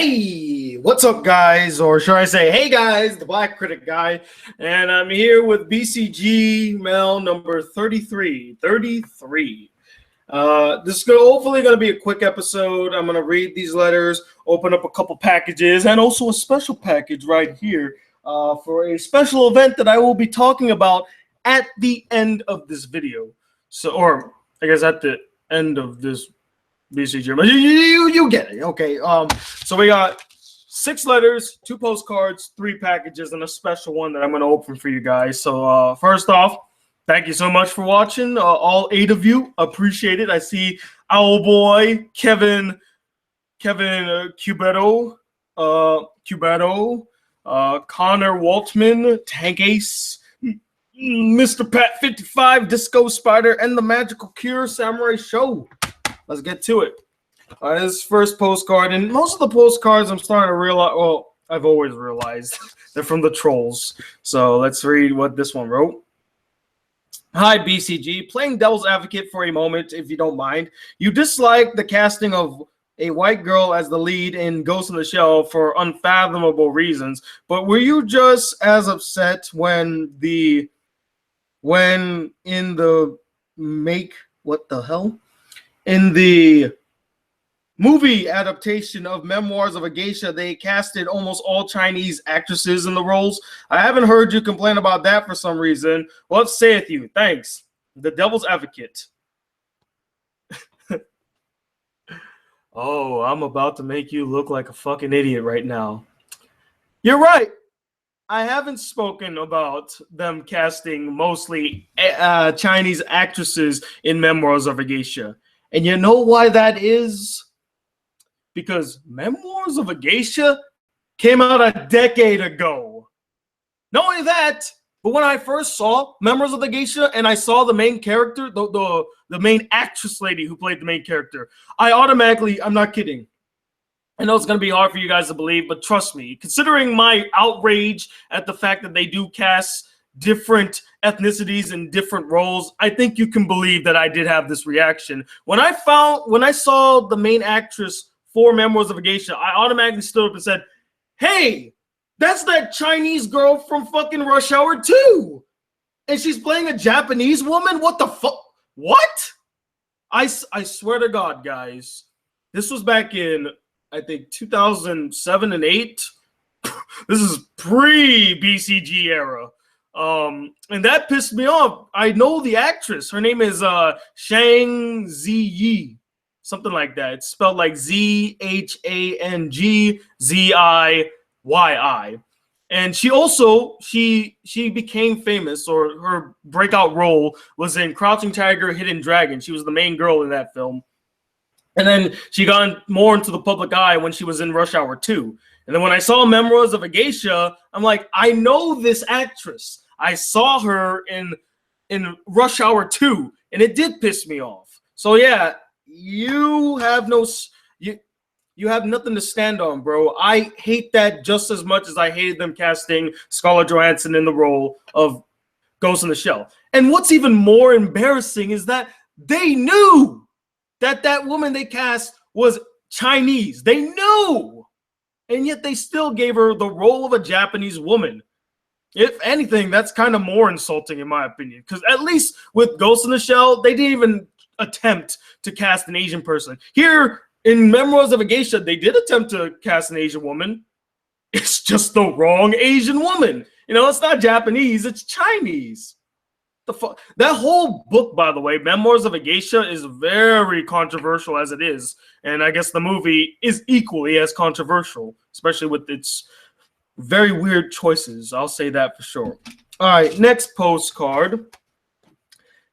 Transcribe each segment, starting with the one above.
Hey, what's up, guys? Or should I say, hey, guys, the Black Critic Guy. And I'm here with BCGmail number 33. This is hopefully going to be a quick episode. I'm going to read these letters, open up a couple packages, and also a special package right here for a special event that I will be talking about at the end of this video. So, or I guess at the end of this BCG, but you get it. Okay. So we got 6 letters, 2 postcards, 3 packages, and a special one that I'm going to open for you guys. So first off, thank you so much for watching. All 8 of you, appreciate it. I see Owl Boy, Kevin Cubeto, Connor Waltman, Tank Ace, Mr. Pat 55, Disco Spider, and the Magical Cure Samurai Show. Let's get to it. This first postcard, and most of the postcards I'm starting to realize, well, I've always realized they're from the trolls. So let's read what this one wrote. Hi, BCG. Playing devil's advocate for a moment, if you don't mind. You dislike the casting of a white girl as the lead in Ghost in the Shell for unfathomable reasons, but were you just as upset when in the movie adaptation of Memoirs of a Geisha, they casted almost all Chinese actresses in the roles? I haven't heard you complain about that for some reason. What saith you? Thanks. The devil's advocate. Oh, I'm about to make you look like a fucking idiot right now. You're right. I haven't spoken about them casting mostly Chinese actresses in Memoirs of a Geisha. And you know why that is? Because Memoirs of a Geisha came out a decade ago. Not only that, but when I first saw Memoirs of the Geisha and I saw the main character, the main actress lady who played the main character, I automatically, I'm not kidding. I know it's going to be hard for you guys to believe, but trust me, considering my outrage at the fact that they do cast different ethnicities in different roles, I think you can believe that I did have this reaction. When I saw the main actress for Memoirs of a Geisha, I automatically stood up and said, hey, that's that Chinese girl from fucking Rush Hour 2. And she's playing a Japanese woman? What the fuck? What? I swear to God, guys. This was back in, I think, 2007 and 8. This is pre-BCG era. And that pissed me off. I know the actress. Her name is Shang Ziyi. Something like that. It's spelled like ZHANGZIYI. And she became famous, or her breakout role was in Crouching Tiger, Hidden Dragon. She was the main girl in that film. And then she got more into the public eye when she was in Rush Hour 2. And then when I saw Memoirs of a Geisha, I'm like, I know this actress. I saw her in Rush Hour 2, and it did piss me off. So yeah, you have nothing to stand on, bro. I hate that just as much as I hated them casting Scarlett Johansson in the role of Ghost in the Shell. And what's even more embarrassing is that they knew that woman they cast was Chinese. They knew. And yet they still gave her the role of a Japanese woman. If anything, that's kind of more insulting in my opinion. Because at least with Ghost in the Shell, they didn't even attempt to cast an Asian person. Here in Memoirs of a Geisha, they did attempt to cast an Asian woman. It's just the wrong Asian woman. You know, it's not Japanese, it's Chinese. That whole book, by the way, Memoirs of a Geisha, is very controversial as it is. And I guess the movie is equally as controversial, especially with its very weird choices. I'll say that for sure. All right, next postcard.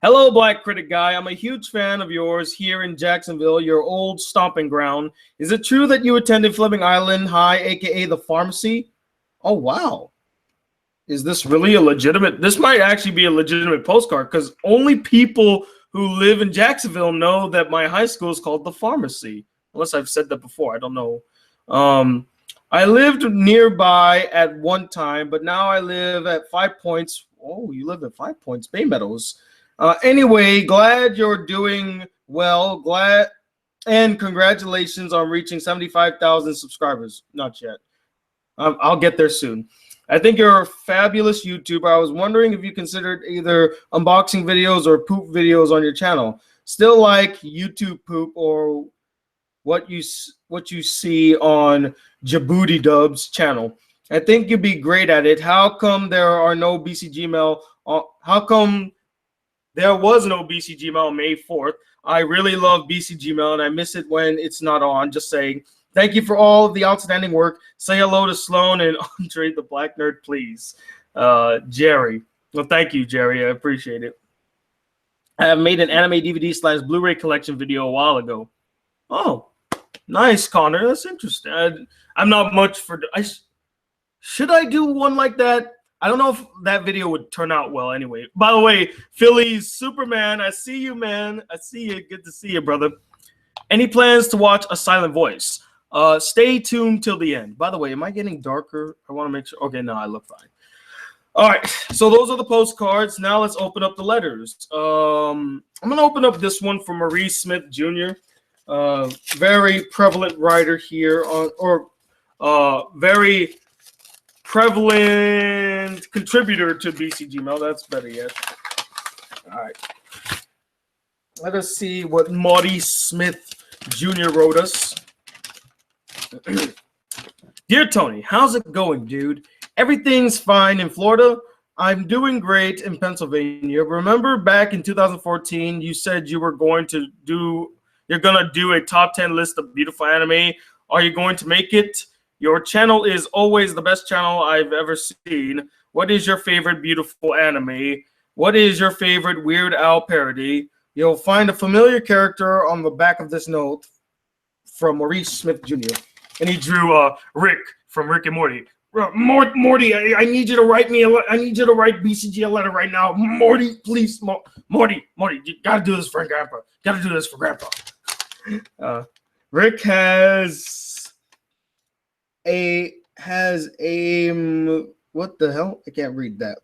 Hello, Black Critic Guy. I'm a huge fan of yours here in Jacksonville, your old stomping ground. Is it true that you attended Fleming Island High, a.k.a. the pharmacy? Oh, wow. Is this really a legitimate? This might actually be a legitimate postcard because only people who live in Jacksonville know that my high school is called the pharmacy. Unless I've said that before. I don't know. I lived nearby at one time, but now I live at 5 Points. Oh, you live at 5 Points, Bay Meadows. Anyway, glad you're doing well. Glad And congratulations on reaching 75,000 subscribers. Not yet. I'll get there soon. I think you're a fabulous YouTuber. I was wondering if you considered either unboxing videos or poop videos on your channel. Still like YouTube poop or what you see on Djibouti Dub's channel. I think you'd be great at it. How come there are no BCGmail? How come there was no BCGmail on May 4th? I really love BCGmail and I miss it when it's not on. Just saying. Thank you for all of the outstanding work. Say hello to Sloan and Andre the Black Nerd, please. Jerry. Well, thank you, Jerry. I appreciate it. I have made an anime DVD / Blu-ray collection video a while ago. Oh, nice, Connor. That's interesting. I'm not much for... should I do one like that? I don't know if that video would turn out well anyway. By the way, Philly's Superman, I see you, man. I see you. Good to see you, brother. Any plans to watch A Silent Voice? Stay tuned till the end. By the way, am I getting darker? I want to make sure. Okay, no, I look fine. All right, so those are the postcards. Now let's open up the letters. I'm going to open up this one from Maurice Smith Jr., very prevalent writer here, very prevalent contributor to BCGmail. That's better yet. All right. Let us see what Maurice Smith Jr. wrote us. Dear Tony, how's it going, dude? Everything's fine in Florida. I'm doing great in Pennsylvania. Remember back in 2014, you said you were going to do a top 10 list of beautiful anime. Are you going to make it? Your channel is always the best channel I've ever seen. What is your favorite beautiful anime? What is your favorite Weird Al parody? You'll find a familiar character on the back of this note from Maurice Smith Jr. And he drew Rick from Rick and Morty. Morty, I need you to write me. I need you to write BCG a letter right now. Morty, please, Morty, you gotta do this for Grandpa. Gotta do this for Grandpa. Rick has a what the hell? I can't read that.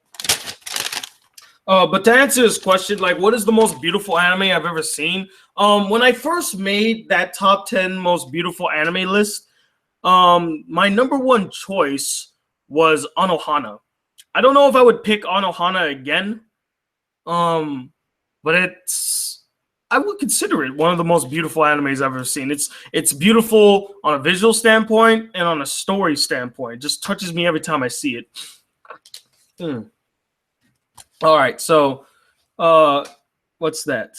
But to answer this question, like, what is the most beautiful anime I've ever seen? When I first made that top 10 most beautiful anime list, my number one choice was Anohana. I don't know if I would pick Anohana again, but I would consider it one of the most beautiful animes I've ever seen. It's beautiful on a visual standpoint and on a story standpoint. It just touches me every time I see it. All right, so what's that?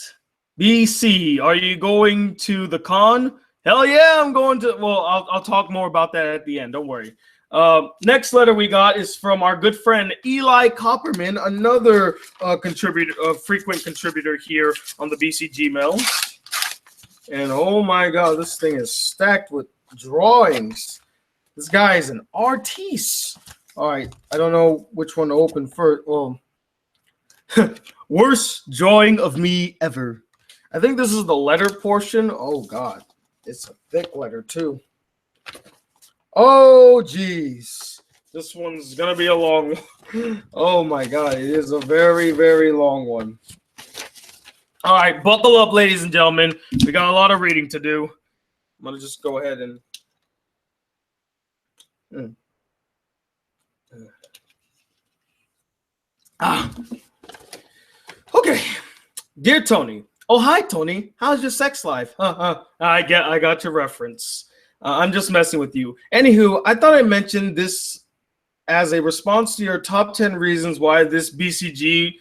BC, are you going to the con? Hell yeah, I'm going to. Well, I'll talk more about that at the end. Don't worry. Next letter we got is from our good friend Eli Copperman, another frequent contributor here on the BCGmail. And oh my God, this thing is stacked with drawings. This guy is an artiste. All right, I don't know which one to open first. Well, worst drawing of me ever. I think this is the letter portion. Oh God. It's a thick letter, too. Oh, geez. This one's going to be a long one. Oh, my God. It is a very, very long one. All right. Buckle up, ladies and gentlemen. We got a lot of reading to do. I'm going to just go ahead and... Okay. Dear Tony. Oh, hi, Tony. How's your sex life? I got your reference. I'm just messing with you. Anywho, I thought I mentioned this as a response to your top 10 reasons why this BCG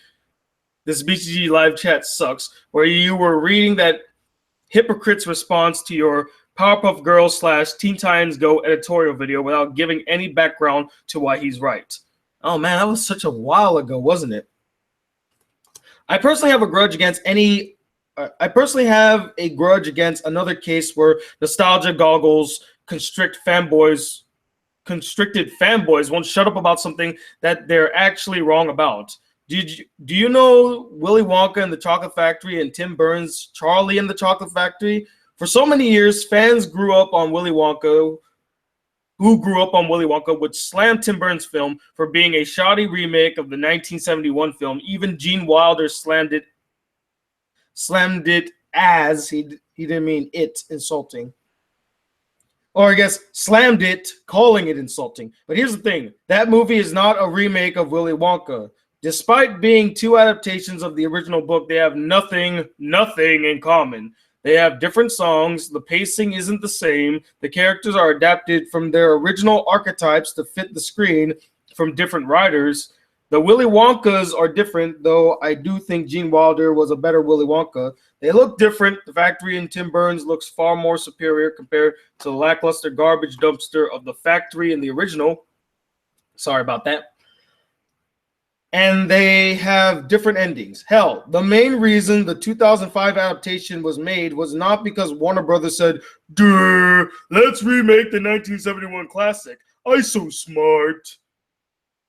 live chat sucks, where you were reading that hypocrite's response to your Powerpuff Girls / Teen Titans Go editorial video without giving any background to why he's right. Oh, man, that was such a while ago, wasn't it? I personally have a grudge against another case where nostalgia goggles constricted fanboys won't shut up about something that they're actually wrong about. Do you know Willy Wonka and the Chocolate Factory and Tim Burns' Charlie and the Chocolate Factory? For so many years, fans who grew up on Willy Wonka would slam Tim Burns' film for being a shoddy remake of the 1971 film. Even Gene Wilder slammed it as he didn't mean it insulting. Or I guess slammed it, calling it insulting. But here's the thing. That movie is not a remake of Willy Wonka. Despite being two adaptations of the original book, they have nothing in common. They have different songs. The pacing isn't the same. The characters are adapted from their original archetypes to fit the screen from different writers. The Willy Wonkas are different, though I do think Gene Wilder was a better Willy Wonka. They look different. The factory in Tim Burns looks far more superior compared to the lackluster garbage dumpster of the factory in the original. Sorry about that. And they have different endings. Hell, the main reason the 2005 adaptation was made was not because Warner Brothers said, "Duh, let's remake the 1971 classic. I so smart."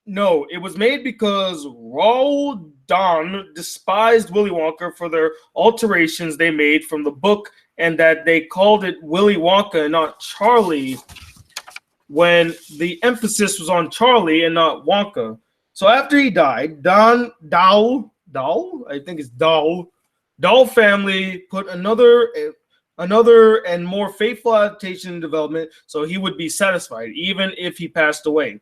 No, it was made because Roald Dahl despised Willy Wonka for their alterations they made from the book, and that they called it Willy Wonka and not Charlie, when the emphasis was on Charlie and not Wonka. So after he died, Dahl family put another and more faithful adaptation in development, so he would be satisfied, even if he passed away.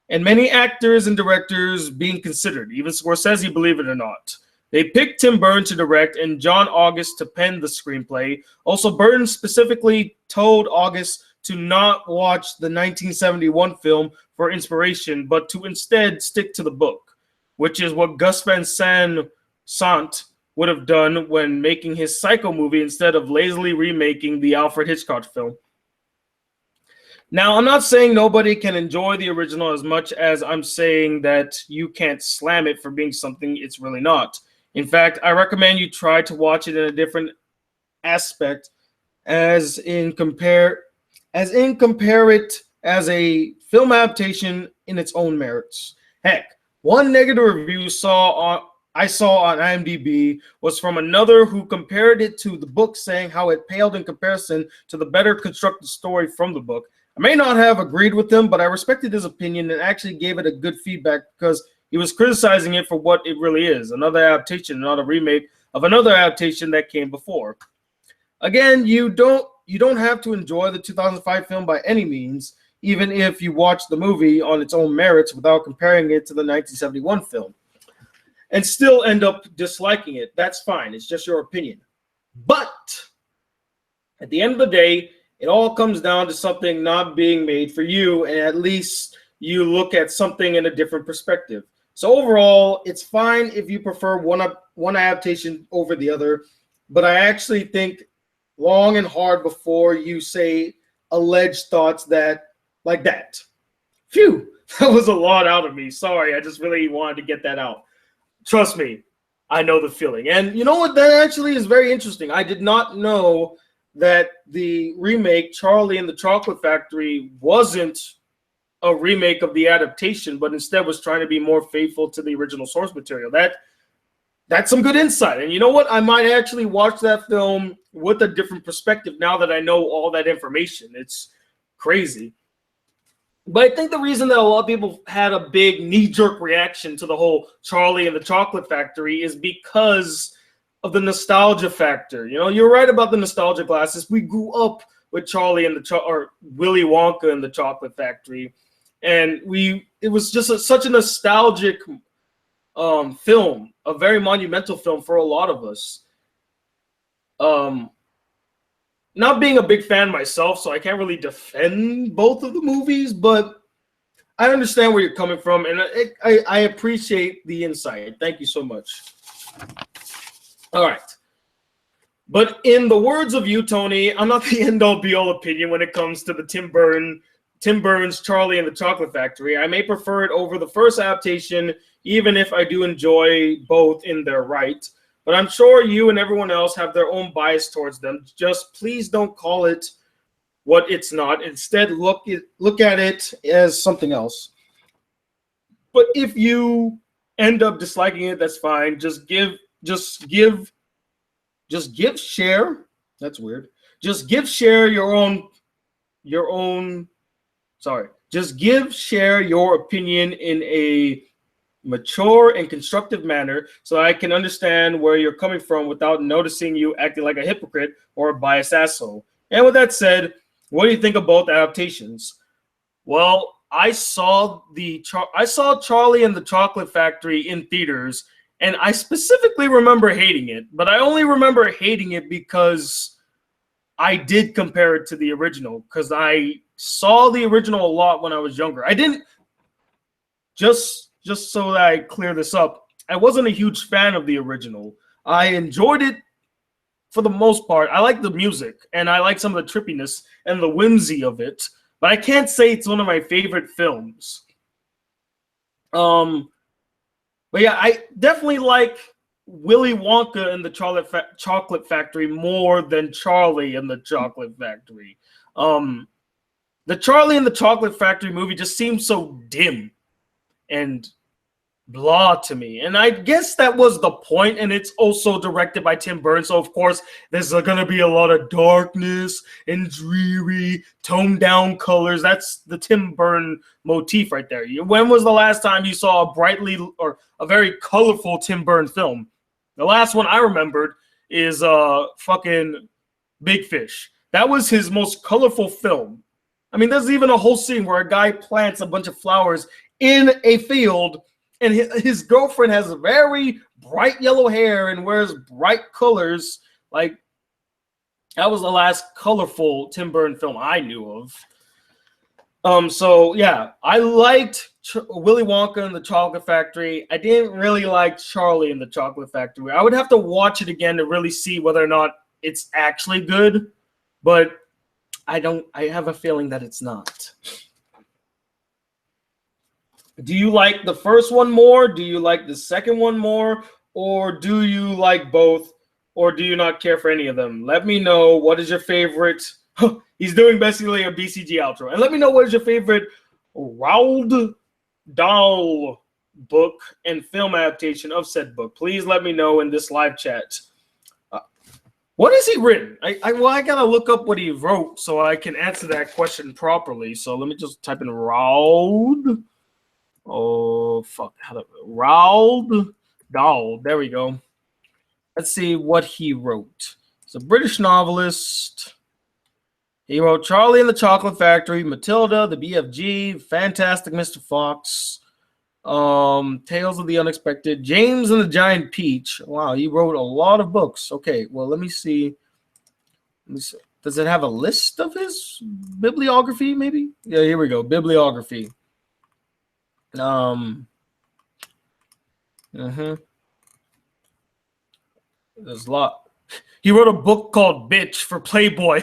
And many actors and directors being considered, even Scorsese, believe it or not. They picked Tim Burton to direct and John August to pen the screenplay. Also, Burton specifically told August to not watch the 1971 film for inspiration, but to instead stick to the book, which is what Gus Van Sant would have done when making his Psycho movie instead of lazily remaking the Alfred Hitchcock film. Now, I'm not saying nobody can enjoy the original as much as I'm saying that you can't slam it for being something it's really not. In fact, I recommend you try to watch it in a different aspect, as in compare it as a film adaptation in its own merits. Heck, one negative review I saw on IMDb was from another who compared it to the book, saying how it paled in comparison to the better constructed story from the book. I may not have agreed with him, but I respected his opinion and actually gave it a good feedback because he was criticizing it for what it really is, another adaptation, not a remake of another adaptation that came before. Again, you don't have to enjoy the 2005 film by any means, even if you watch the movie on its own merits without comparing it to the 1971 film, and still end up disliking it. That's fine. It's just your opinion. But at the end of the day, it all comes down to something not being made for you, and at least you look at something in a different perspective. So overall, it's fine if you prefer one adaptation over the other, but I actually think long and hard before you say alleged thoughts like that. Phew, that was a lot out of me. Sorry, I just really wanted to get that out. Trust me, I know the feeling. And you know what? That actually is very interesting. I did not know that the remake, Charlie and the Chocolate Factory, wasn't a remake of the adaptation, but instead was trying to be more faithful to the original source material. That's some good insight. And you know what? I might actually watch that film with a different perspective now that I know all that information. It's crazy. But I think the reason that a lot of people had a big knee-jerk reaction to the whole Charlie and the Chocolate Factory is because of the nostalgia factor. You know, you're right about the nostalgia glasses. We grew up with Charlie and or Willy Wonka and the Chocolate Factory, and it was just such a nostalgic film, a very monumental film for a lot of us. Not being a big fan myself, so I can't really defend both of the movies, but I understand where you're coming from, and I appreciate the insight. Thank you so much. All right. But in the words of you, Tony, I'm not the end-all be-all opinion when it comes to the Tim Burns, Charlie and the Chocolate Factory. I may prefer it over the first adaptation, even if I do enjoy both in their right. But I'm sure you and everyone else have their own bias towards them. Just please don't call it what it's not. Instead, look at it as something else. But if you end up disliking it, that's fine. Just share. That's weird. Just share your opinion in a mature and constructive manner so I can understand where you're coming from without noticing you acting like a hypocrite or a biased asshole. And with that said, what do you think of both adaptations? Well, I saw Charlie and the Chocolate Factory in theaters, and I specifically remember hating it, but I only remember hating it because I did compare it to the original, because I saw the original a lot when I was younger. I didn't, just so that I clear this up, I wasn't a huge fan of the original. I enjoyed it for the most part. I like the music, and I like some of the trippiness and the whimsy of it, but I can't say it's one of my favorite films. But yeah, I definitely like Willy Wonka and the Chocolate Factory more than Charlie and the Chocolate Factory. The Charlie and the Chocolate Factory movie just seems so dim and blah to me, and I guess that was the point. And it's also directed by Tim Burton, so of course there's gonna be a lot of darkness and dreary, toned down colors. That's the Tim Burton motif right there. When was the last time you saw a brightly or a very colorful Tim Burton film? The last one I remembered is fucking Big Fish. That was his most colorful film. I mean, there's even a whole scene where a guy plants a bunch of flowers in a field, and his girlfriend has very bright yellow hair and wears bright colors. Like, that was the last colorful Tim Burton film I knew of. So yeah, I liked Willy Wonka and the Chocolate Factory. I didn't really like Charlie and the Chocolate Factory. I would have to watch it again to really see whether or not it's actually good, but I have a feeling that it's not. Do you like the first one more? Do you like the second one more? Or do you like both? Or do you not care for any of them? Let me know what is your favorite. He's doing basically a BCG outro. And let me know what is your favorite Roald Dahl book and film adaptation of said book. Please let me know in this live chat. What has he written? I gotta look up what he wrote so I can answer that question properly. So let me just type in Roald. Oh, fuck. Roald Dahl. There we go. Let's see what he wrote. He's a British novelist. He wrote Charlie and the Chocolate Factory, Matilda, The BFG, Fantastic Mr. Fox, Tales of the Unexpected, James and the Giant Peach. Wow, he wrote a lot of books. Okay, well, let me see. Does it have a list of his bibliography, maybe? Yeah, here we go. Bibliography. There's a lot. He wrote a book called Bitch for Playboy.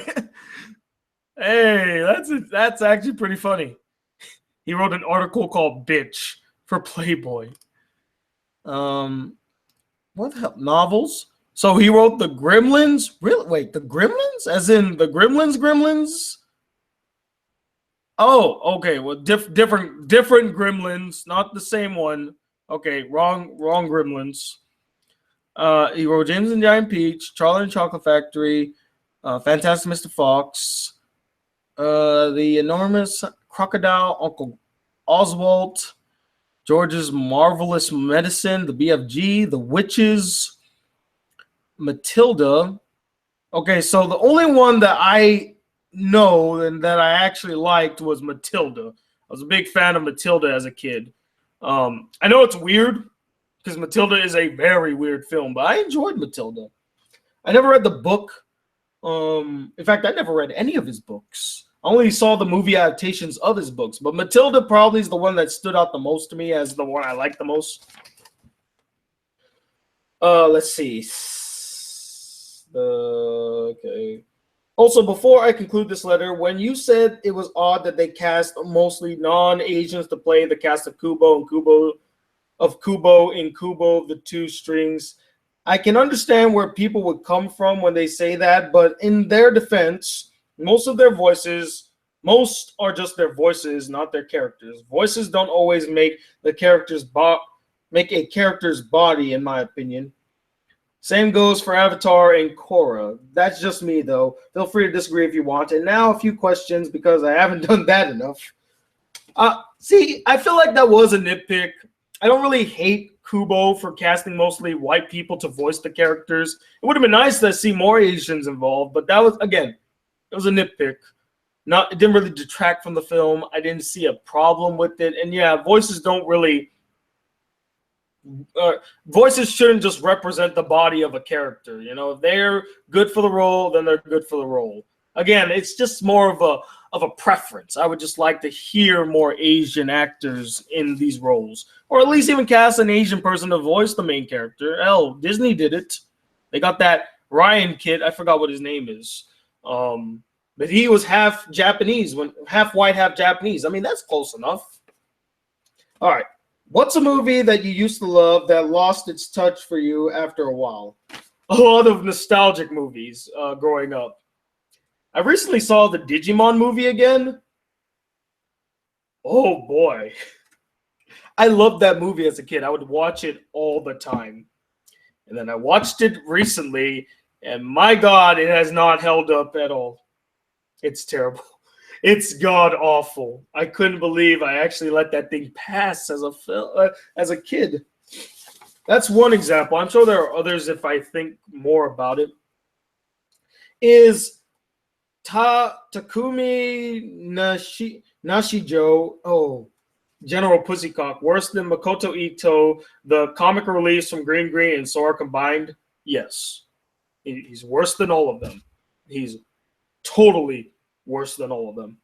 Hey, that's actually pretty funny. He wrote an article called Bitch for Playboy. What the hell? Novels? So he wrote the Gremlins? Really? Wait, the Gremlins? As in the Gremlins? Oh, okay. Well, different Gremlins, not the same one. Okay, wrong Gremlins. He wrote James and Giant Peach, Charlie and Chocolate Factory, Fantastic Mr. Fox, The Enormous Crocodile, Uncle Oswald, George's Marvelous Medicine, The BFG, The Witches, Matilda. Okay, so the only one that I know and that I actually liked was Matilda. I was a big fan of Matilda as a kid. I know it's weird because Matilda is a very weird film, but I enjoyed Matilda. I never read the book. In fact, I never read any of his books. I only saw the movie adaptations of his books, but Matilda probably is the one that stood out the most to me as the one I like the most. Let's see. Okay. Also, before I conclude this letter, when you said it was odd that they cast mostly non-Asians to play the cast of Kubo in Kubo the Two Strings, I can understand where people would come from when they say that, but in their defense, most are just their voices, not their characters. Voices don't always make a character's body, in my opinion. Same goes for Avatar and Korra. That's just me, though. Feel free to disagree if you want. And now a few questions, because I haven't done that enough. See, I feel like that was a nitpick. I don't really hate Kubo for casting mostly white people to voice the characters. It would have been nice to see more Asians involved, but that was, again, it was a nitpick. It didn't really detract from the film. I didn't see a problem with it. And yeah, voices don't really voices shouldn't just represent the body of a character. You know, if they're good for the role, then they're good for the role. Again, it's just more of a preference. I would just like to hear more Asian actors in these roles, or at least even cast an Asian person to voice the main character. Hell, Disney did it. They got that Ryan kid. I forgot what his name is. But he was half Japanese, half white, half Japanese. I mean, that's close enough. All right. What's a movie that you used to love that lost its touch for you after a while? A lot of nostalgic movies growing up. I recently saw the Digimon movie again. Oh, boy. I loved that movie as a kid. I would watch it all the time. And then I watched it recently, and my God, it has not held up at all. It's terrible. It's god awful. I couldn't believe I actually let that thing pass as a kid. That's one example. I'm sure there are others if I think more about it. Is Takumi Nashijo, General Pussycock, worse than Makoto Ito, the comic reliefs from Green Green and Sora combined? Yes. He's worse than all of them. He's totally worse than all of them.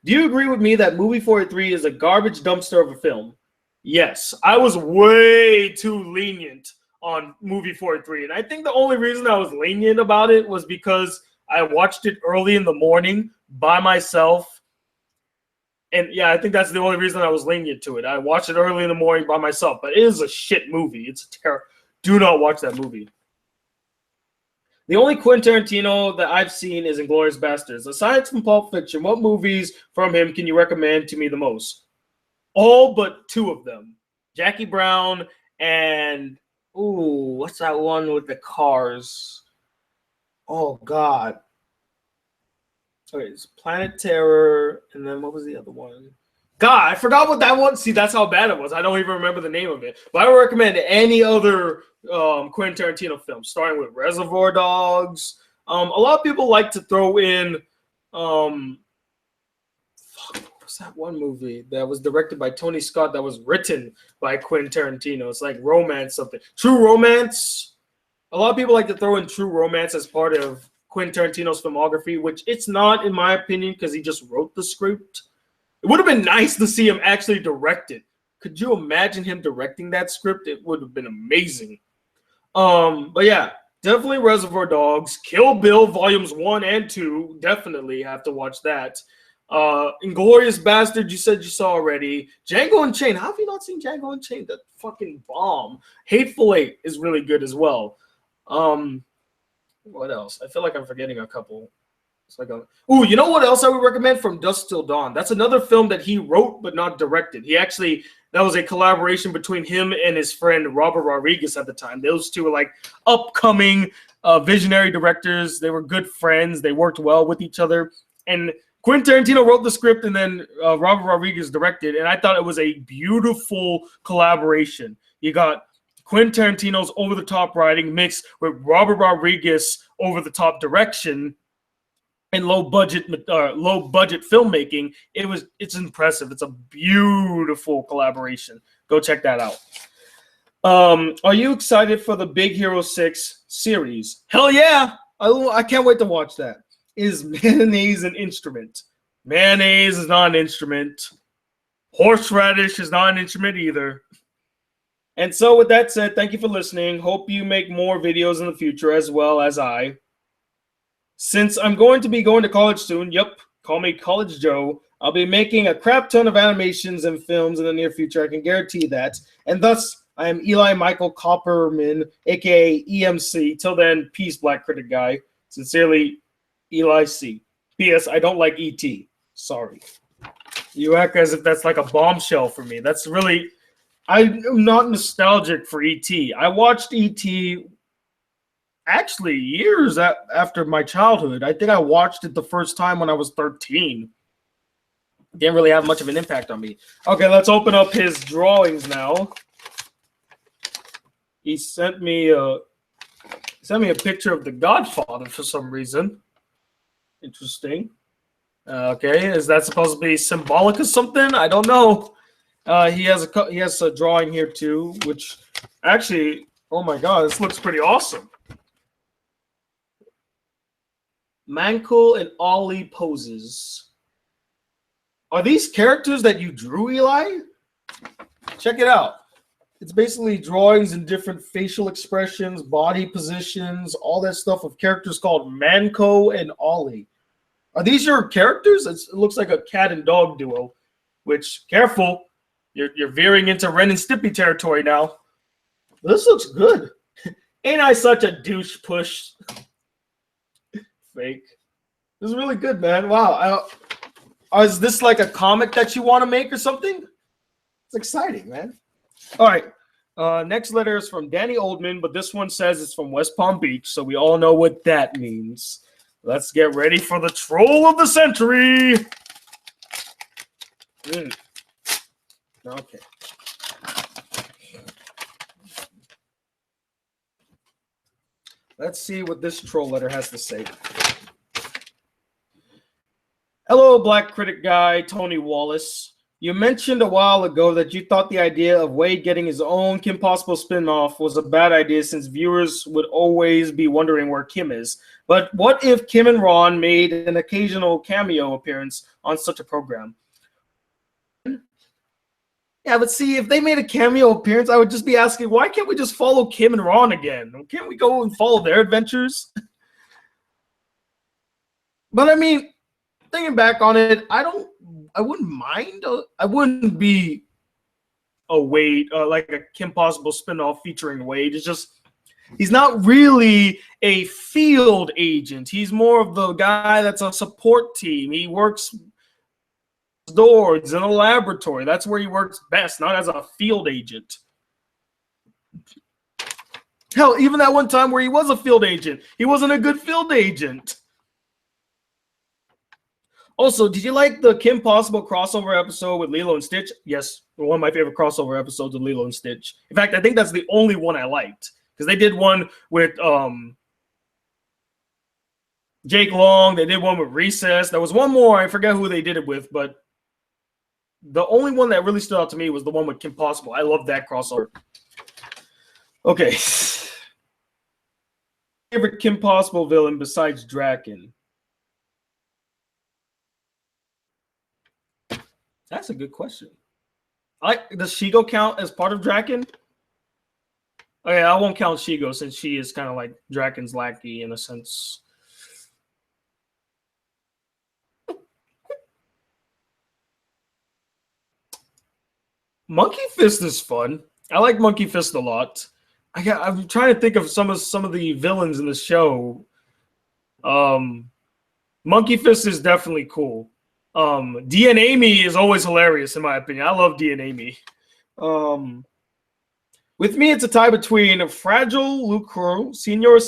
Do you agree with me that Movie 43 is a garbage dumpster of a film? Yes. I was way too lenient on Movie 43. And I think the only reason I was lenient about it was because I watched it early in the morning by myself. And yeah, I think that's the only reason I was lenient to it. I watched it early in the morning by myself. But it is a shit movie. It's a terror. Do not watch that movie. The only Quentin Tarantino that I've seen is Inglourious Basterds. Aside from Pulp Fiction, what movies from him can you recommend to me the most? All but two of them. Jackie Brown and, what's that one with the cars? Oh, God. Okay, it's Planet Terror, and then what was the other one? God, I forgot what that one. See, that's how bad it was. I don't even remember the name of it. But I would recommend any other Quentin Tarantino film, starting with Reservoir Dogs. A lot of people like to throw in what was that one movie that was directed by Tony Scott that was written by Quentin Tarantino? It's like romance something. True Romance. A lot of people like to throw in True Romance as part of Quentin Tarantino's filmography, which it's not, in my opinion, because he just wrote the script. It would have been nice to see him actually direct it. Could you imagine him directing that script? It would have been amazing. But yeah, definitely Reservoir Dogs. Kill Bill Volumes 1 and 2. Definitely have to watch that. Inglourious Bastard, you said you saw already. Django Unchained. How have you not seen Django Unchained? That fucking bomb. Hateful Eight is really good as well. What else? I feel like I'm forgetting a couple. It's like you know what else I would recommend? From Dusk Till Dawn. That's another film that he wrote but not directed. That was a collaboration between him and his friend Robert Rodriguez at the time. Those two were like upcoming visionary directors. They were good friends. They worked well with each other. And Quentin Tarantino wrote the script, and then Robert Rodriguez directed. And I thought it was a beautiful collaboration. You got Quentin Tarantino's over-the-top writing mixed with Robert Rodriguez over-the-top direction and low budget filmmaking. It's impressive. It's a beautiful collaboration. Go check that out. Are you excited for the Big Hero 6 series? Hell yeah! I can't wait to watch that. Is mayonnaise an instrument? Mayonnaise is not an instrument. Horseradish is not an instrument either. And so with that said, thank you for listening. Hope you make more videos in the future as well as I. Since I'm going to be going to college soon, call me College Joe, I'll be making a crap ton of animations and films in the near future. I can guarantee that. And thus, I am Eli Michael Copperman, a.k.a. EMC. Till then, peace, Black Critic Guy. Sincerely, Eli C. P.S. I don't like E.T. Sorry. You act as if that's like a bombshell for me. That's really... I'm not nostalgic for E.T. I watched E.T. actually years after my childhood. I think I watched it the first time when I was 13. Didn't really have much of an impact on me. Okay, let's open up his drawings now. He sent me a picture of The Godfather for some reason. Interesting. Okay, is that supposed to be symbolic of something? I don't know. He has a drawing here too, which actually, oh my god, this looks pretty awesome. Mantle and Ollie poses. Are these characters that you drew, Eli? Check it out. It's basically drawings and different facial expressions, body positions, all that stuff of characters called Manco and Ollie. Are these your characters? It looks like a cat and dog duo, which, careful, you're veering into Ren and Stimpy territory now. This looks good. Ain't I such a douche push? Fake. This is really good, man. Wow. Is this like a comic that you want to make or something? It's exciting, man. All right. Next letter is from Danny Oldman, but this one says it's from West Palm Beach, so we all know what that means. Let's get ready for the troll of the century. Okay. Let's see what this troll letter has to say. Hello, Black Critic Guy, Tony Wallace. You mentioned a while ago that you thought the idea of Wade getting his own Kim Possible spinoff was a bad idea since viewers would always be wondering where Kim is. But what if Kim and Ron made an occasional cameo appearance on such a program? Yeah, but see, if they made a cameo appearance, I would just be asking, why can't we just follow Kim and Ron again? Can't we go and follow their adventures? But I mean, thinking back on it, I wouldn't mind. I wouldn't be a Wade, like a Kim Possible spinoff featuring Wade. It's just he's not really a field agent. He's more of the guy that's a support team. He works doors in a laboratory. That's where he works best, not as a field agent. Hell, even that one time where he was a field agent, he wasn't a good field agent. Also, did you like the Kim Possible crossover episode with Lilo and Stitch? Yes, one of my favorite crossover episodes of Lilo and Stitch. In fact, I think that's the only one I liked. Because they did one with Jake Long. They did one with Recess. There was one more. I forget who they did it with. But the only one that really stood out to me was the one with Kim Possible. I love that crossover. Okay. Favorite Kim Possible villain besides Draken? That's a good question. Does Shigo count as part of Draken? Okay, I won't count Shigo since she is kind of like Draken's lackey in a sense. Monkey Fist is fun. I like Monkey Fist a lot. I'm trying to think of some of the villains in the show. Monkey Fist is definitely cool. DNA Me is always hilarious in my opinion. I love DNA Me. With me, it's a tie between Fragile Lucro, Senior,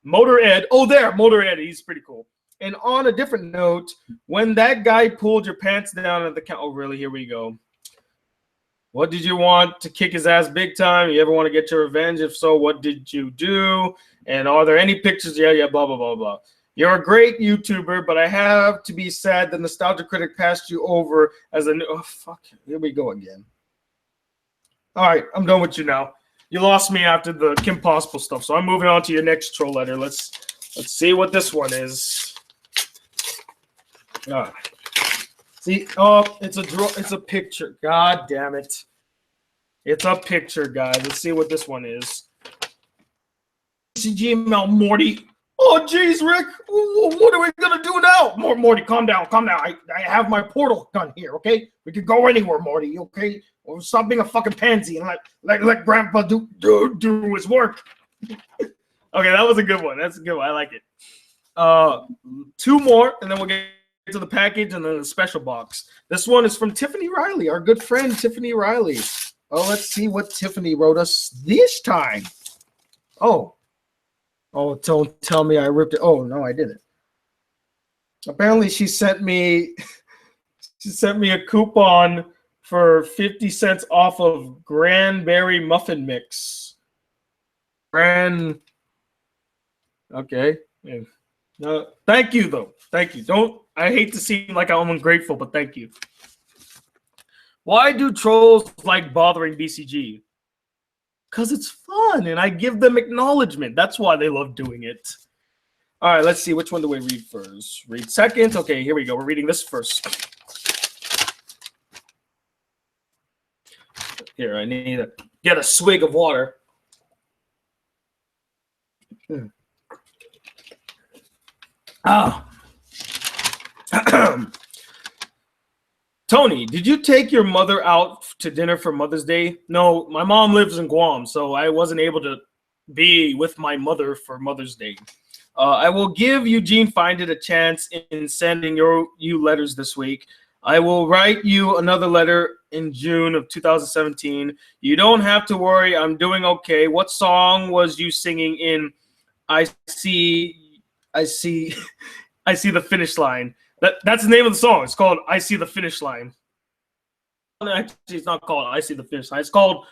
Motor Ed. Oh, there, Motor Ed. He's pretty cool. And on a different note, when that guy pulled your pants down at the count. Oh, really? Here we go. What did you want to kick his ass big time? You ever want to get your revenge? If so, what did you do? And are there any pictures? Yeah, blah, blah, blah, blah. You're a great YouTuber, but I have to be sad the Nostalgia Critic passed you over as a new. Oh, fuck. Here we go again. All right, I'm done with you now. You lost me after the Kim Possible stuff, so I'm moving on to your next troll letter. Let's see what this one is. See, oh, it's a picture. God damn it. It's a picture, guys. Let's see what this one is. BCGmail, Morty. Oh, geez, Rick. What are we going to do now? Morty, calm down. I have my portal gun here, okay? We can go anywhere, Morty, okay? Or stop being a fucking pansy and let Grandpa do his work. Okay, that was a good one. That's a good one. I like it. Two more, and then we'll get to the package and then the special box. This one is from Tiffany Riley, our good friend Tiffany Riley. Oh, let's see what Tiffany wrote us this time. Oh, don't tell me I ripped it. Oh, no, I didn't. Apparently, she sent me a coupon for 50 cents off of Granberry Muffin Mix. Okay. Yeah. Thank you, though. Thank you. I hate to seem like I'm ungrateful, but thank you. Why do trolls like bothering BCG? Because it's fun, and I give them acknowledgement. That's why they love doing it. All right, let's see. Which one do we read first? Read second. Okay, here we go. We're reading this first. Here, I need to get a swig of water. Tony, did you take your mother out to dinner for Mother's Day? No, my mom lives in Guam, so I wasn't able to be with my mother for Mother's Day. I will give Eugene Find It a chance in sending you letters this week. I will write you another letter in June of 2017. You don't have to worry. I'm doing okay. What song was you singing in I see the finish line? That's the name of the song. It's called I See the Finish Line. Actually, it's not called I See the Finish Line. It's called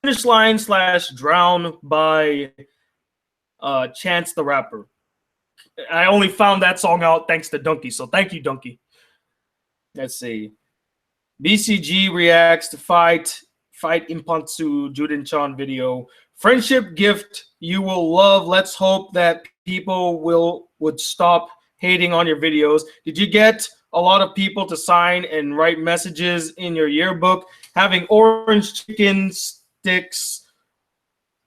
Finish Line / Drown by Chance the Rapper. I only found that song out thanks to Donkey, so thank you, Donkey. Let's see. BCG reacts to Fight Impantsu Juden Chan video. Friendship gift you will love. Let's hope that people would stop hating on your videos. Did you get a lot of people to sign and write messages in your yearbook? Having orange chicken sticks,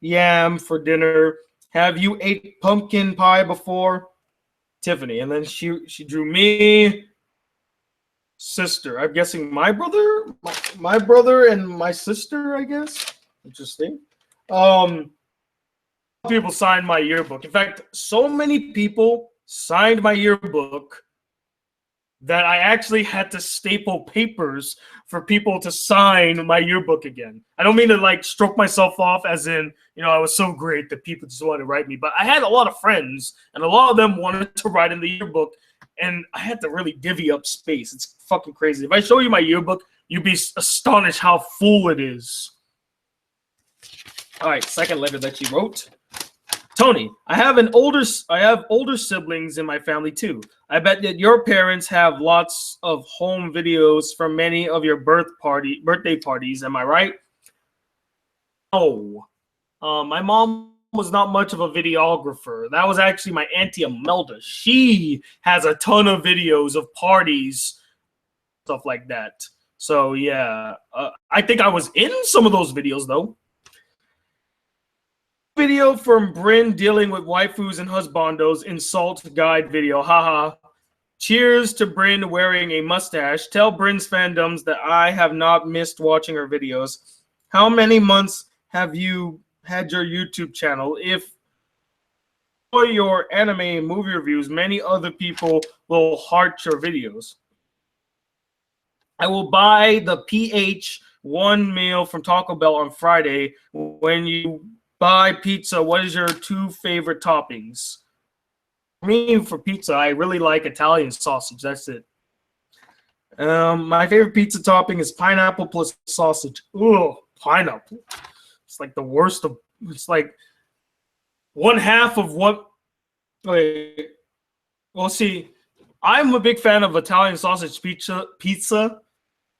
yam for dinner. Have you ate pumpkin pie before? Tiffany. And then she drew me, sister. I'm guessing my brother and my sister, I guess. Interesting. People signed my yearbook. In fact, so many people signed my yearbook that I actually had to staple papers for people to sign my yearbook again. I don't mean to like stroke myself off as in, I was so great that people just wanted to write me, but I had a lot of friends and a lot of them wanted to write in the yearbook and I had to really divvy up space. It's fucking crazy. If I show you my yearbook, you'd be astonished how full it is. All right, second letter that she wrote. Tony, I have older siblings in my family too. I bet that your parents have lots of home videos from many of your birthday parties. Am I right? Oh, my mom was not much of a videographer. That was actually my auntie Imelda. She has a ton of videos of parties, stuff like that. So yeah, I think I was in some of those videos though. Video from Bryn dealing with waifus and husbandos insult guide video. Haha. Cheers to Bryn wearing a mustache. Tell Bryn's fandoms that I have not missed watching her videos. How many months have you had your YouTube channel? If for your anime and movie reviews, many other people will heart your videos. I will buy the PH1 meal from Taco Bell on Friday. When you buy pizza, what is your 2 favorite toppings? For me, for pizza, I really like Italian sausage. That's it. My favorite pizza topping is pineapple plus sausage. Ugh, pineapple. It's like the worst of. It's like one half of what. Okay. Well, see, I'm a big fan of Italian sausage pizza.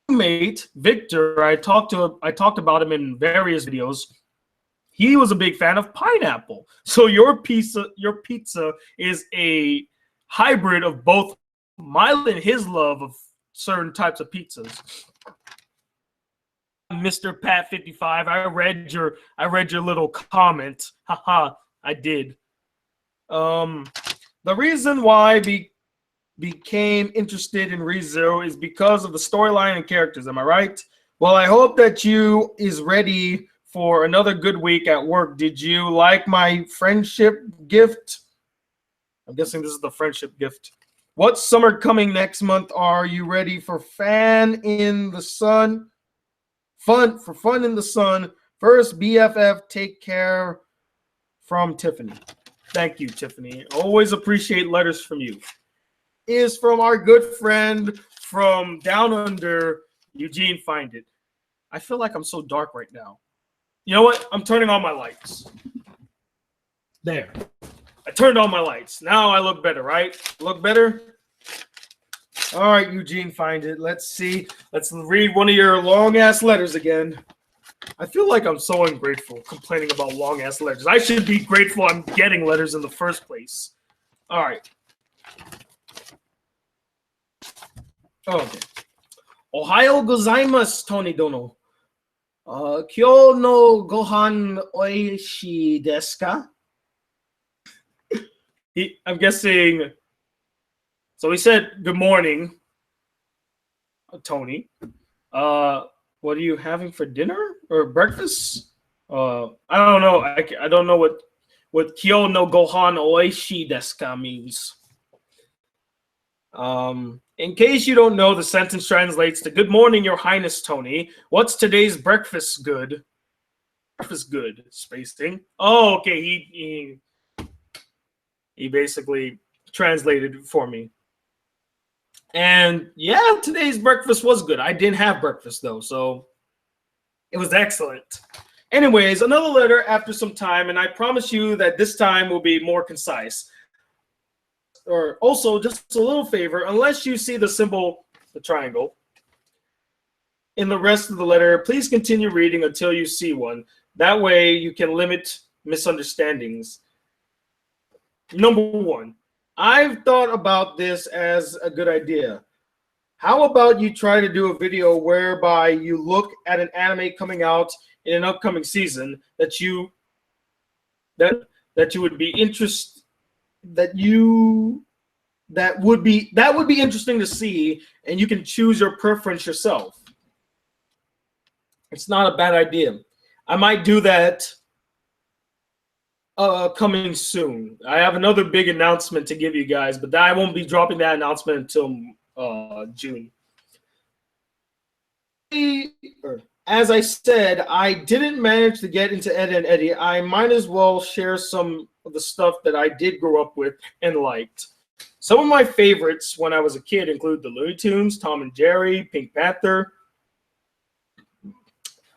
Mate Victor, I talked about him in various videos. He was a big fan of pineapple. So your pizza is a hybrid of both mine and his love of certain types of pizzas. Mr. Pat 55, I read your little comment. Haha, I did. The reason why I became interested in ReZero is because of the storyline and characters. Am I right? Well, I hope that you is ready for another good week at work. Did you like my friendship gift? I'm guessing this is the friendship gift. What's summer coming next month? Are you ready for fun in the sun? Fun in the sun. First, BFF, take care from Tiffany. Thank you, Tiffany. Always appreciate letters from you. Is from our good friend from down under, Eugene, find it. I feel like I'm so dark right now. You know what? I'm turning on my lights. There. I turned on my lights. Now I look better, right? Look better? All right, Eugene, find it. Let's see. Let's read one of your long-ass letters again. I feel like I'm so ungrateful complaining about long-ass letters. I should be grateful I'm getting letters in the first place. All right. Okay. Ohayo gozaimasu, Tony Dono. Kyo no gohan oishii desu ka? I'm guessing. So he said, "Good morning, Tony. What are you having for dinner or breakfast?" I don't know. I don't know what Kyo no gohan oishii desu ka means. In case you don't know, the sentence translates to "Good morning, Your Highness, Tony. What's today's breakfast good?" Breakfast good. Spacing. Oh, okay. He basically translated it for me. And yeah, today's breakfast was good. I didn't have breakfast though, so it was excellent. Anyways, another letter after some time, and I promise you that this time will be more concise. Or also, just a little favor, unless you see the symbol, the triangle, in the rest of the letter, please continue reading until you see one. That way you can limit misunderstandings. Number one, I've thought about this as a good idea. How about you try to do a video whereby you look at an anime coming out in an upcoming season that you would be interested that would be interesting to see, and you can choose your preference yourself. It's not a bad idea. I might do that coming soon. I have another big announcement to give you guys, but I won't be dropping that announcement until June. As I said, I didn't manage to get into Ed and Eddie. I might as well share some of the stuff that I did grow up with and liked. Some of my favorites when I was a kid include the Looney Tunes, Tom and Jerry, Pink Panther.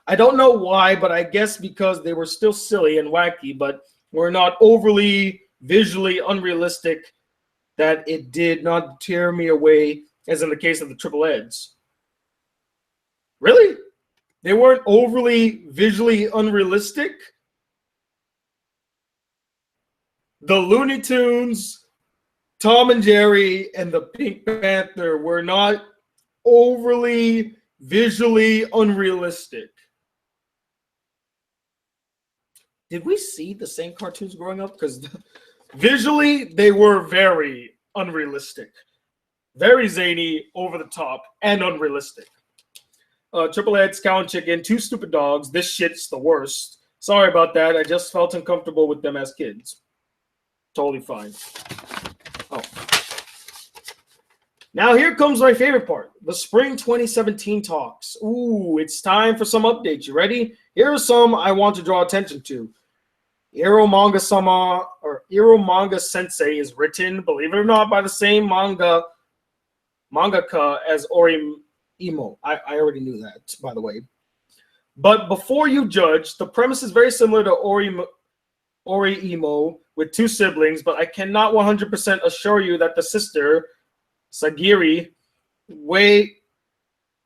I don't know why, but I guess because they were still silly and wacky, but were not overly visually unrealistic, that it did not tear me away, as in the case of the Triple Eds. Really? They weren't overly visually unrealistic? The Looney Tunes, Tom and Jerry, and the Pink Panther were not overly visually unrealistic. Did we see the same cartoons growing up? Because visually, they were very unrealistic. Very zany, over the top, and unrealistic. Triple Eds, Cow and Chicken, Two Stupid Dogs. This shit's the worst. Sorry about that. I just felt uncomfortable with them as kids. Totally fine. Oh. Now here comes my favorite part. The Spring 2017 talks. Ooh, it's time for some updates. You ready? Here are some I want to draw attention to. Iro Manga-sama, or Iro Manga Sensei, is written, believe it or not, by the same mangaka as Ori Imo. I already knew that, by the way. But before you judge, the premise is very similar to Ori Imo with two siblings, but I cannot 100% assure you that the sister, Sagiri,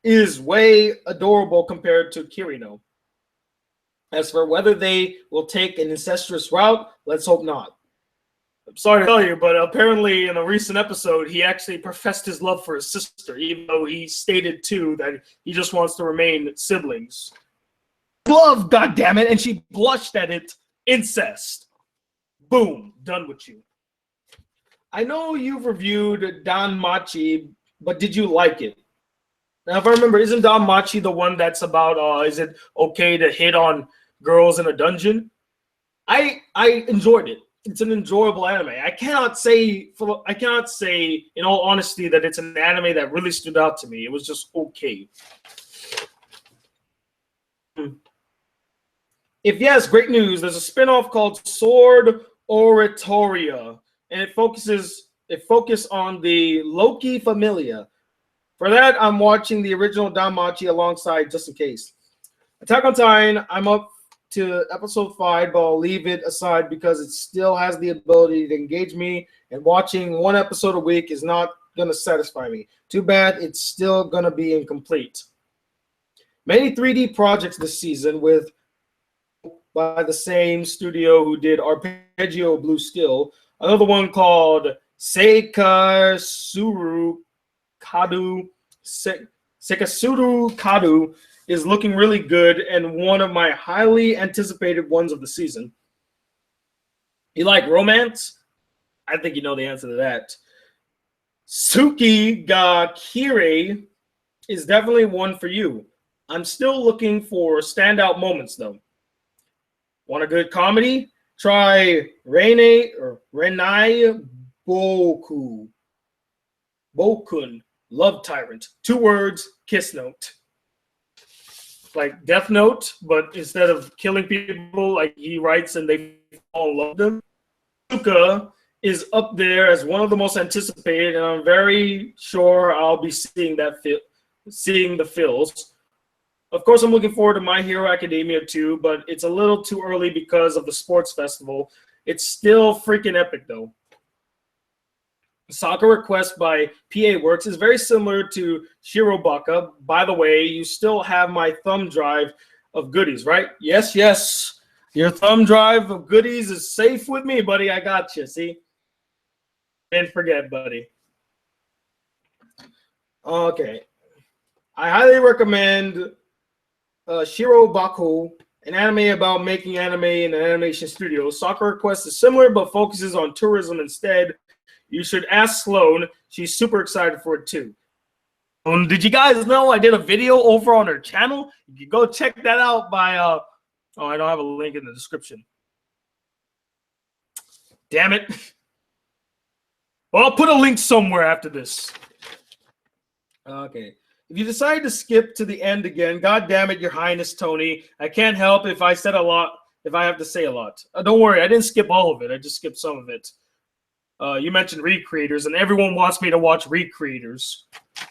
is way adorable compared to Kirino. As for whether they will take an incestuous route, let's hope not. I'm sorry to tell you, but apparently in a recent episode, he actually professed his love for his sister, even though he stated too that he just wants to remain siblings. Love, goddammit, and she blushed at it. Incest. Boom, done with you. I know you've reviewed Don Machi, but did you like it? Now, if I remember, isn't Don Machi the one that's about, is it okay to hit on girls in a dungeon? I enjoyed it. It's an enjoyable anime. I cannot say, in all honesty, that it's an anime that really stood out to me. It was just okay. If yes, great news. There's a spin-off called Sword Oratoria, and it focuses on the Loki Familia. For that, I'm watching the original Danmachi alongside just in case. Attack on Titan, I'm up to episode 5, but I'll leave it aside because it still has the ability to engage me, and watching one episode a week is not going to satisfy me. Too bad it's still going to be incomplete. Many 3D projects this season by the same studio who did Arpeggio Blue Steel. Another one called Sekasuru Kadu is looking really good and one of my highly anticipated ones of the season. You like romance? I think you know the answer to that. Tsuki ga Kirei is definitely one for you. I'm still looking for standout moments though. Want a good comedy? Try Renai Bokun, Love Tyrant. 2 words, kiss note. Like Death Note, but instead of killing people, like he writes and they fall in love with them. Suka is up there as one of the most anticipated, and I'm very sure I'll be seeing the fills. Of course, I'm looking forward to My Hero Academia too, but it's a little too early because of the sports festival. It's still freaking epic though. Sakura Quest by PA Works is very similar to Shirobaka. By the way, you still have my thumb drive of goodies, right? Yes, yes. Your thumb drive of goodies is safe with me, buddy. I got you, see? Didn't forget, buddy. Okay. I highly recommend Shirobako, an anime about making anime in an animation studio. Sakura Quest is similar, but focuses on tourism instead. You should ask Sloan. She's super excited for it too. Did you guys know I did a video over on her channel? You can go check that out by oh, I don't have a link in the description. Damn it. Well, I'll put a link somewhere after this. Okay. If you decide to skip to the end again, God damn it, Your Highness Tony. I can't help if I said a lot, if I have to say a lot. Don't worry, I didn't skip all of it. I just skipped some of it. You mentioned Recreators, and everyone wants me to watch Recreators.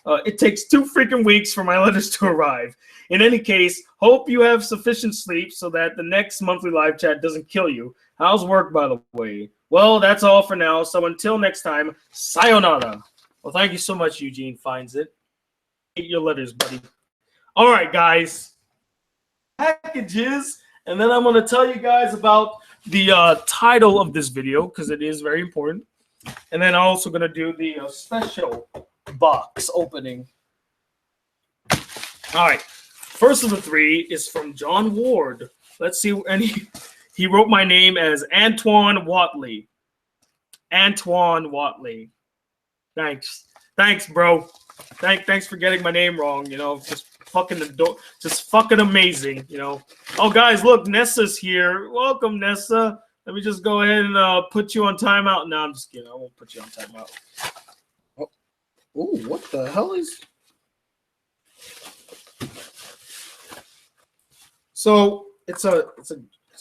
It takes 2 freaking weeks for my letters to arrive. In any case, hope you have sufficient sleep so that the next monthly live chat doesn't kill you. How's work, by the way? Well, that's all for now. So until next time, sayonara. Well, thank you so much, Eugene Finds It. Get your letters, buddy. All right, guys. Packages, and then I'm going to tell you guys about the title of this video because it is very important. And then I'm also going to do the special box opening. All right. First of the 3 is from John Ward. Let's see. And he wrote my name as Antoine Watley. Antoine Watley. Thanks. Thanks, bro. Thanks for getting my name wrong. You know, just fucking amazing. You know. Oh, guys, look, Nessa's here. Welcome, Nessa. Let me just go ahead and put you on timeout. No, I'm just kidding. I won't put you on timeout. Oh, ooh, what the hell is? So it's a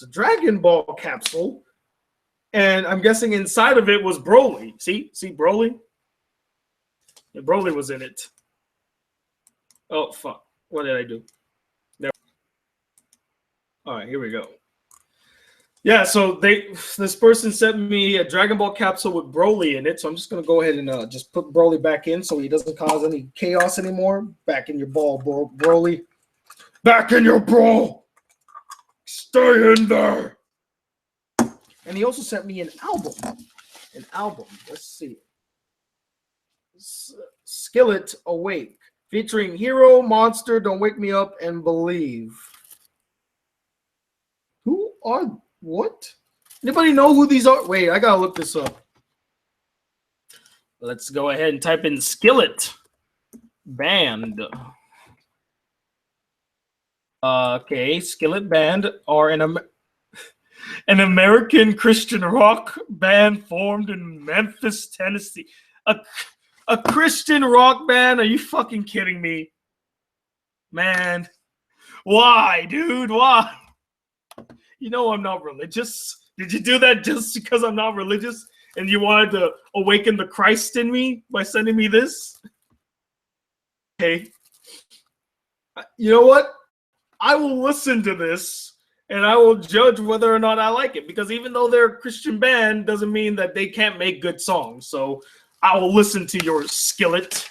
Dragon Ball capsule, and I'm guessing inside of it was Broly. See Broly? Yeah, Broly was in it. Oh fuck! What did I do? There. All right, here we go. Yeah, so this person sent me a Dragon Ball capsule with Broly in it, so I'm just gonna go ahead and just put Broly back in so he doesn't cause any chaos anymore. Back in your ball, Broly. Back in your ball. Stay in there. And he also sent me an album. Let's see. Skillet Awake, featuring Hero, Monster, Don't Wake Me Up, and Believe. Who are what? Anybody know who these are? Wait, I gotta look this up. Let's go ahead and type in Skillet Band. Okay, Skillet Band are an American Christian rock band formed in Memphis, Tennessee. A Christian rock band? Are you fucking kidding me? Man. Why, dude? Why? You know I'm not religious. Did you do that just because I'm not religious and you wanted to awaken the Christ in me by sending me this? Hey, you know what? I will listen to this and I will judge whether or not I like it, because even though they're a Christian band doesn't mean that they can't make good songs. So I will listen to your Skillet.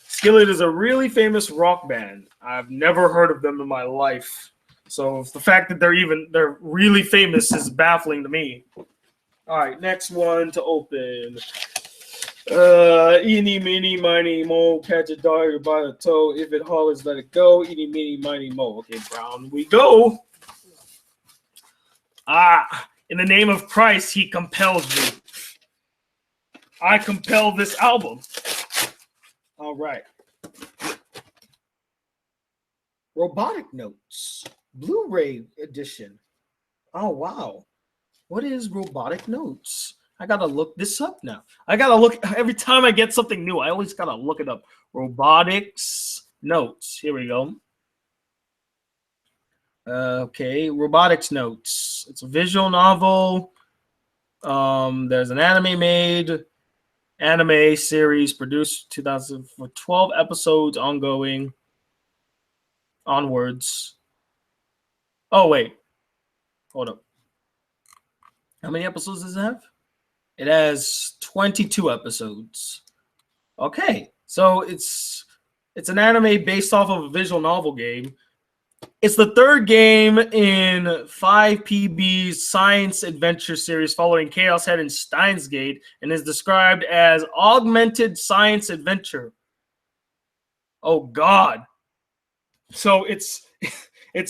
Skillet is a really famous rock band. I've never heard of them in my life. So the fact that they're really famous is baffling to me. All right, next one to open. Eeny, meeny, miny, mo, catch a dog by the toe. If it hollers, let it go. Eeny, meeny, miny, mo. Okay, Brown, we go. In the name of Christ, he compels me. I compel this album. All right. Robotic Notes, Blu-ray edition. Oh, wow. What is Robotic Notes? I gotta look this up now. I gotta look every time I get something new. I always gotta look it up. Robotics Notes. Here we go. Okay, Robotics Notes. It's a visual novel. There's an anime series produced 2000 for 12 episodes ongoing. Onwards. Oh wait, hold up. How many episodes does it have? It has 22 episodes. Okay, so it's an anime based off of a visual novel game. It's the third game in 5PB's science adventure series following Chaos Head and Steins Gate, and is described as augmented science adventure. Oh God. So it's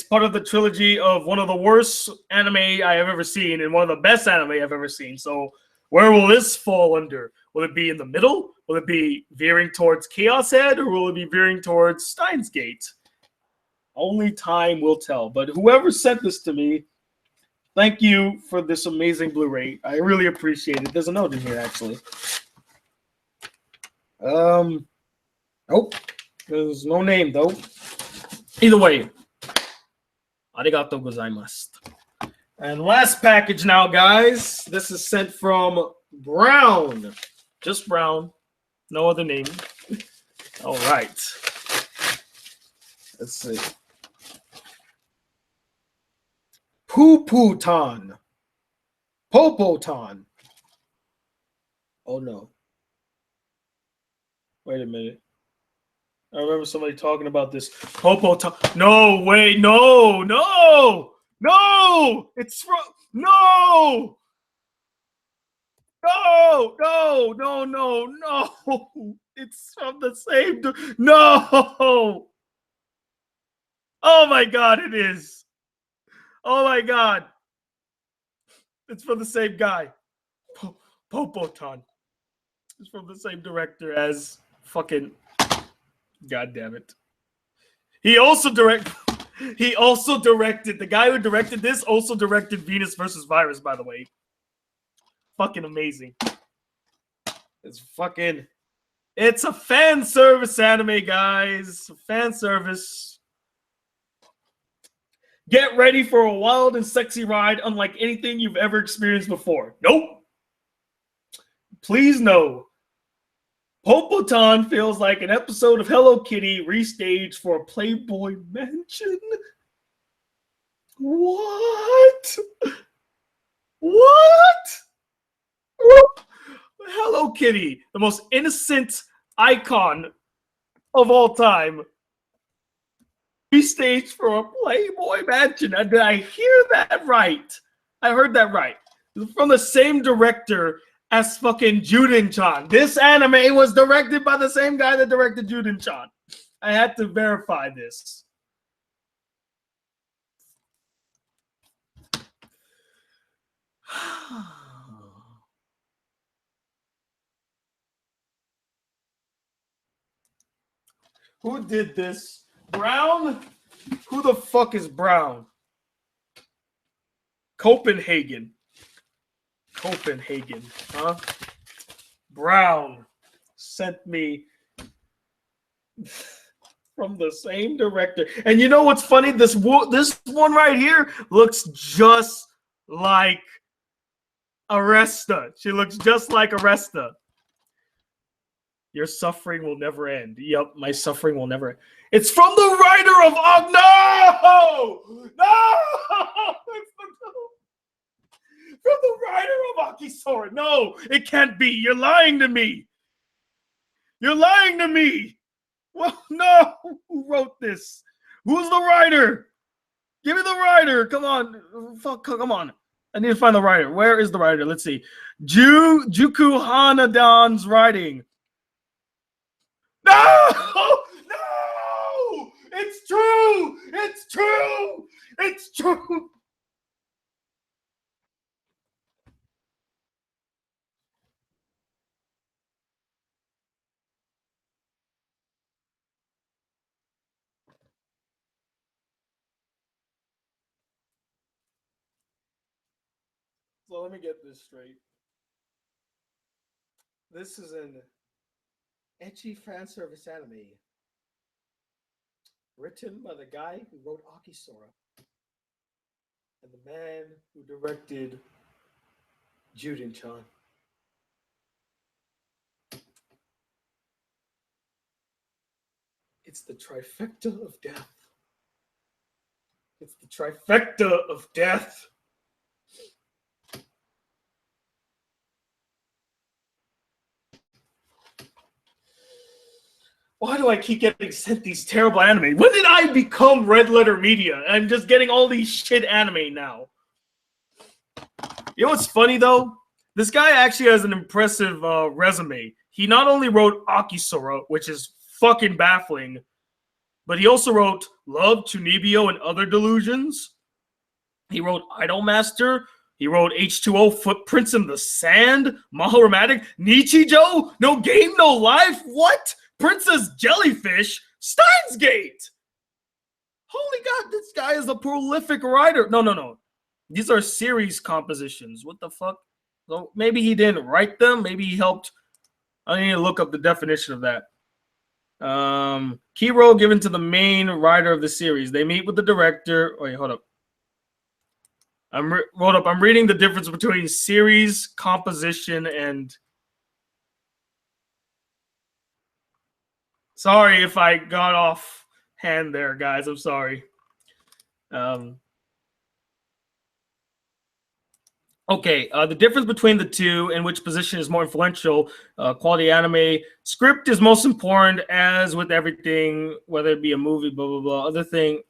part of the trilogy of one of the worst anime I have ever seen and one of the best anime I've ever seen. So where will this fall under? Will it be in the middle? Will it be veering towards Chaos Head, or will it be veering towards Steins Gate? Only time will tell. But whoever sent this to me, thank you for this amazing Blu-ray. I really appreciate it. There's a note in here, actually. Oh, there's no name, though. Either way, arigatou gozaimasu. And last package now, guys. This is sent from Brown. Just Brown. No other name. All right. Let's see. Poo-poo-ton. Popoton. Oh, no. Wait a minute. I remember somebody talking about this. Popoton. No, wait. No. It's from... No. It's from the same... No. Oh, my God, it is. Oh, my God. It's from the same guy. Popoton. It's from the same director as fucking... God damn it. He also directed... The guy who directed this also directed Venus versus Virus, by the way. Fucking amazing. It's a fan service anime, guys. Fan service. Get ready for a wild and sexy ride unlike anything you've ever experienced before. Nope. Please know. Popoton feels like an episode of Hello Kitty restaged for a Playboy Mansion. What? Hello Kitty, the most innocent icon of all time, restaged for a Playboy Mansion. Did I hear that right? I heard that right. From the same director as fucking Juden-chan. This anime was directed by the same guy that directed Juden-chan. I had to verify this. Who did this? Brown? Who the fuck is Brown? Copenhagen, huh? Brown sent me from the same director. And you know what's funny? This one right here looks just like Aresta. She looks just like Aresta. Your suffering will never end. Yep, my suffering will never end. It's from the writer of no! It's from the writer of Akisora. No, it can't be. You're lying to me. You're lying to me. Well, no. Who wrote this? Who's the writer? Give me the writer. Come on. Fuck, come on. I need to find the writer. Where is the writer? Let's see. Juku Hanadan's writing. No! No! It's true! It's true! It's true! So let me get this straight. This is an ecchi fan service anime written by the guy who wrote Akisora and the man who directed Juden-chan. It's the trifecta of death. It's the trifecta of death. Why do I keep getting sent these terrible anime? When did I become Red Letter Media? I'm just getting all these shit anime now. You know what's funny though? This guy actually has an impressive resume. He not only wrote Akisora, which is fucking baffling, but he also wrote Love, Chunibyo, and Other Delusions. He wrote Idolmaster. He wrote H2O, Footprints in the Sand, Mahoromatic, Nichijou, No Game, No Life. What? Princess Jellyfish, Steins Gate. Holy God, this guy is a prolific writer. No. These are series compositions. What the fuck? So maybe he didn't write them. Maybe he helped. I need to look up the definition of that. Key role given to the main writer of the series. They meet with the director. Wait, hold up. I'm reading the difference between series composition and. Sorry if I got off hand there, guys. I'm sorry. Okay, the difference between the two and which position is more influential, quality anime. Script is most important, as with everything, whether it be a movie, blah, blah, blah. Other thing,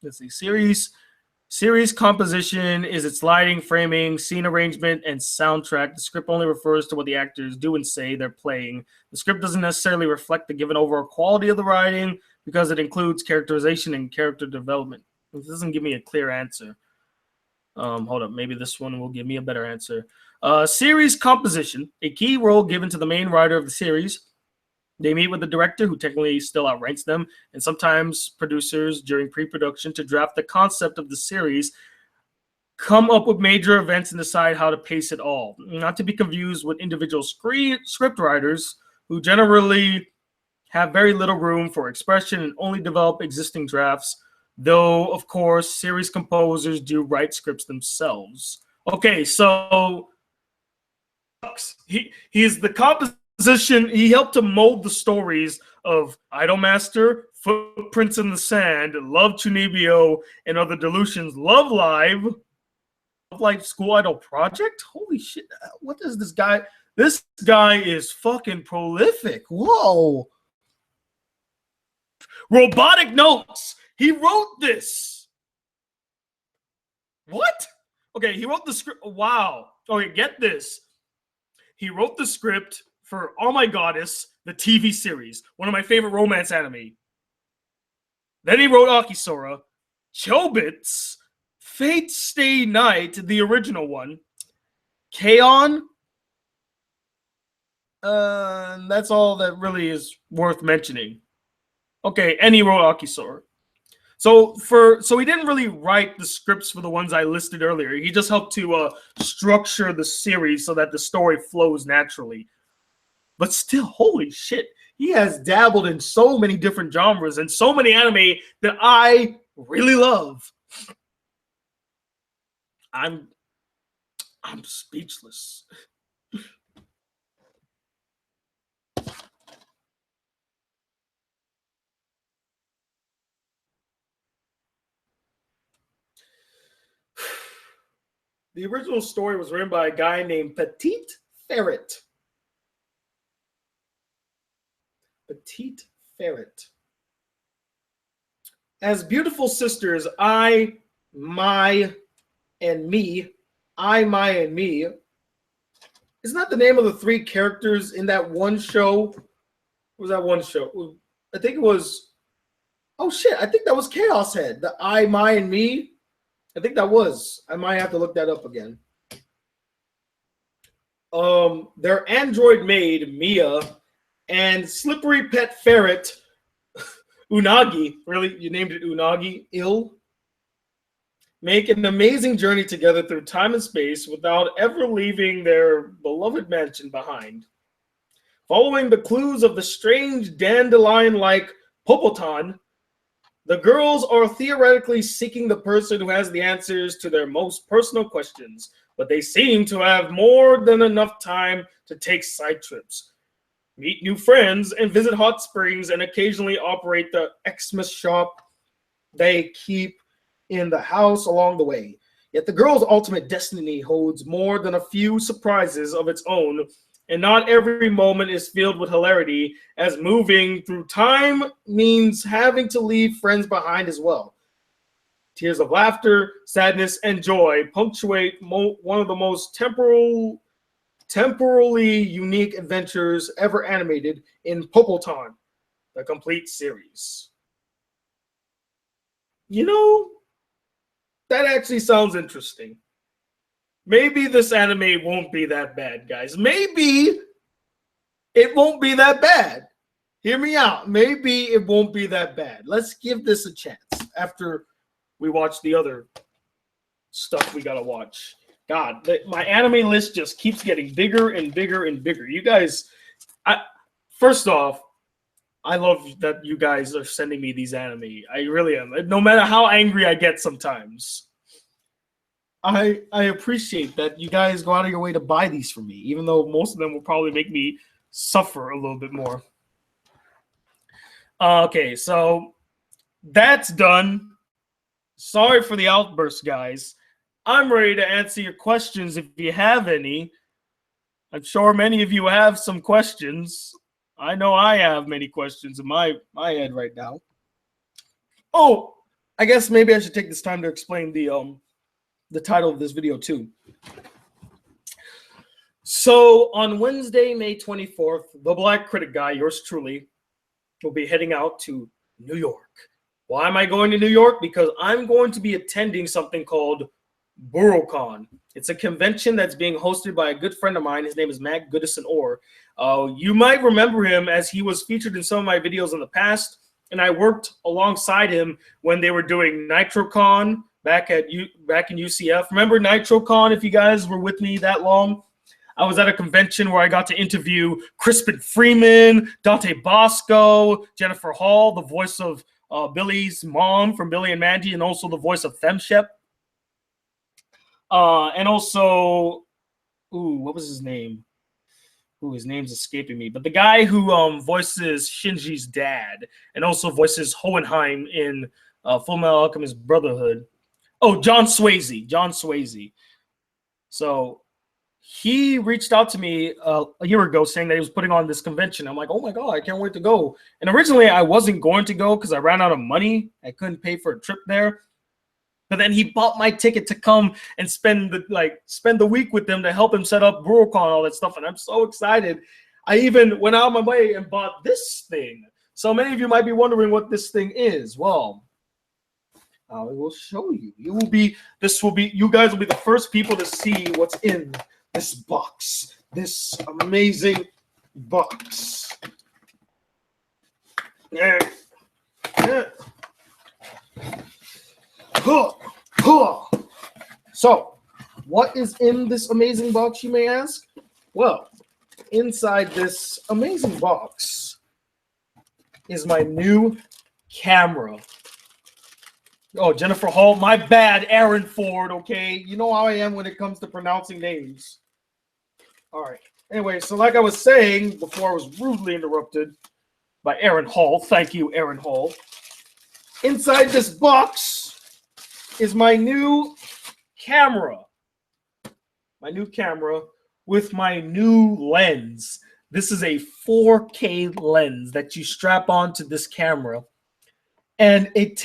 let's see, series composition is its lighting, framing, scene arrangement, and soundtrack. The script only refers to what the actors do and say they're playing. The script doesn't necessarily reflect the given overall quality of the writing because it includes characterization and character development. This doesn't give me a clear answer. Hold up, maybe this one will give me a better answer. Series composition, a key role given to the main writer of the series. They meet with the director, who technically still outranks them, and sometimes producers during pre-production to draft the concept of the series, come up with major events, and decide how to pace it all. Not to be confused with individual script writers, who generally have very little room for expression and only develop existing drafts, though, of course, series composers do write scripts themselves. Okay, so he's the composition. He helped to mold the stories of Idolmaster, Footprints in the Sand, Love, Chunibyo, and Other Delusions, Love Live School Idol Project. Holy shit, what is this guy? This guy is fucking prolific. Whoa. Robotic Notes. He wrote this. What? Okay, he wrote the script. Wow. Okay, get this. He wrote the script for Oh My Goddess, the TV series, one of my favorite romance anime. Then he wrote Akisora, Chobits, Fate Stay Night, the original one, K-On! That's all that really is worth mentioning. Okay, and he wrote Akisora. So he didn't really write the scripts for the ones I listed earlier. He just helped to structure the series so that the story flows naturally. But still, holy shit, he has dabbled in so many different genres and so many anime that I really love. I'm speechless. The original story was written by a guy named Petite Ferret. Petite Ferret. As beautiful sisters, I, my, and me. I, my, and me. Isn't that the name of the three characters in that one show? What was that one show? I think it was. Oh shit! I think that was Chaos Head. The I, my, and me. I think that was. I might have to look that up again. Their android maid Mia and slippery pet ferret Unagi. Really, you named it Unagi? Make an amazing journey together through time and space without ever leaving their beloved mansion behind. Following the clues of the strange dandelion-like Popotan, the girls are theoretically seeking the person who has the answers to their most personal questions, but they seem to have more than enough time to take side trips, meet new friends, and visit hot springs, and occasionally operate the Xmas shop they keep in the house along the way. Yet the girl's ultimate destiny holds more than a few surprises of its own, and not every moment is filled with hilarity, as moving through time means having to leave friends behind as well. Tears of laughter, sadness, and joy punctuate one of the most temporally unique adventures ever animated in Popotan, the complete series. You know, that actually sounds interesting. Maybe this anime won't be that bad, guys. Maybe it won't be that bad. Hear me out. Maybe it won't be that bad. Let's give this a chance after we watch the other stuff we gotta watch. God, my anime list just keeps getting bigger and bigger and bigger. You guys, first off, I love that you guys are sending me these anime. I really am. No matter how angry I get sometimes, I appreciate that you guys go out of your way to buy these for me, even though most of them will probably make me suffer a little bit more. Okay, so that's done. Sorry for the outburst, guys. I'm ready to answer your questions if you have any. I'm sure many of you have some questions. I know I have many questions in my head right now. Oh, I guess maybe I should take this time to explain the title of this video too. So on Wednesday, May 24th, the Black Critic Guy, yours truly, will be heading out to New York. Why am I going to New York? Because I'm going to be attending something called BuroCon. It's a convention that's being hosted by a good friend of mine. His name is Matt Goodison Orr. You might remember him as he was featured in some of my videos in the past, and I worked alongside him when they were doing NitroCon back in UCF. Remember NitroCon, if you guys were with me that long? I was at a convention where I got to interview Crispin Freeman, Dante Bosco, Jennifer Hall, the voice of Billy's mom from Billy and Mandy, and also the voice of Femshep. And also, what was his name? His name's escaping me. But the guy who voices Shinji's dad and also voices Hohenheim in Full Metal Alchemist Brotherhood. Oh, John Swayze. So he reached out to me a year ago saying that he was putting on this convention. I'm like, oh my God, I can't wait to go. And originally I wasn't going to go because I ran out of money. I couldn't pay for a trip there. But then he bought my ticket to come and spend the week with them to help him set up BuroCon and all that stuff. And I'm so excited. I even went out of my way and bought this thing. So many of you might be wondering what this thing is. Well, I will show you. You guys will be the first people to see what's in this box. This amazing box. Yeah. So, what is in this amazing box, you may ask? Well, inside this amazing box is my new camera. Oh, Jennifer Hall, my bad, Aaron Ford, okay? You know how I am when it comes to pronouncing names. All right. Anyway, so like I was saying before I was rudely interrupted by Aaron Hall. Thank you, Aaron Hall. Inside this box is my new camera. my new camera with my new lens. This is a 4K lens that you strap onto this camera, and it's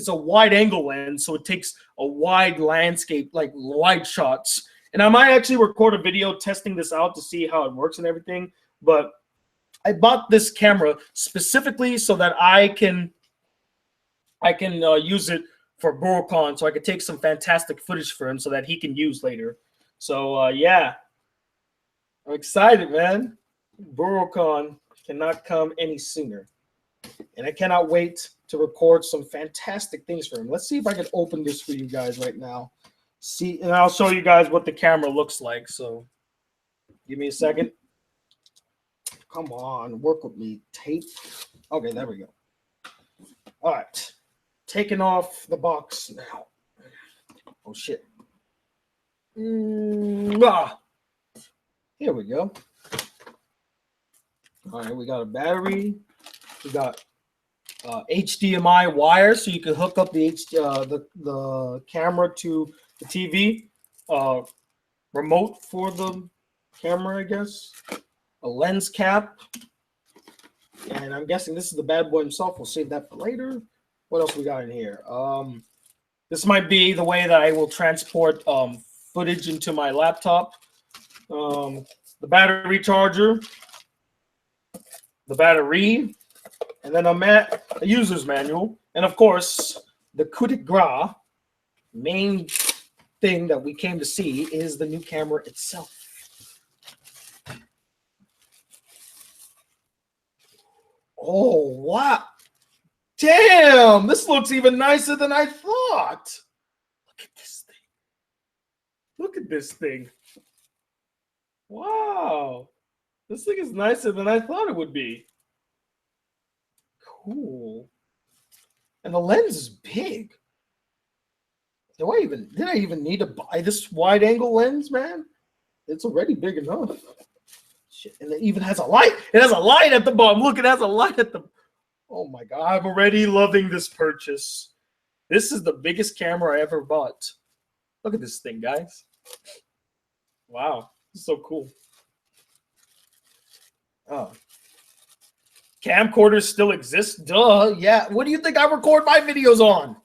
a wide angle lens, so it takes a wide landscape, like wide shots. And I might actually record a video testing this out to see how it works and everything. But I bought this camera specifically so that I can use it for BurrowCon, so I could take some fantastic footage for him so that he can use later. So yeah, I'm excited, man. BurrowCon cannot come any sooner, and I cannot wait to record some fantastic things for him. Let's see if I can open this for you guys right now. See, and I'll show you guys what the camera looks like. So give me a second. Come on, work with me. Tape. Okay, there we go. All right. Taking off the box now. Oh, shit. Here we go. All right, we got a battery. We got HDMI wire, so you can hook up the camera to the TV. Remote for the camera, I guess. A lens cap. And I'm guessing this is the bad boy himself. We'll save that for later. What else we got in here? This might be the way that I will transport footage into my laptop. The battery charger, the battery, and then a user's manual, and of course the Critic Guy. Main thing that we came to see is the new camera itself. Oh wow! Damn, this looks even nicer than I thought. Look at this thing. Look at this thing. Wow. This thing is nicer than I thought it would be. Cool. And the lens is big. Did I even need to buy this wide angle lens, man? It's already big enough. Shit. And it even has a light. It has a light at the bottom. Look, it has a light at the. Oh my God, I'm already loving this purchase. This is the biggest camera I ever bought. Look at this thing, guys. Wow, this is so cool. Oh. Camcorders still exist? Duh, yeah. What do you think I record my videos on?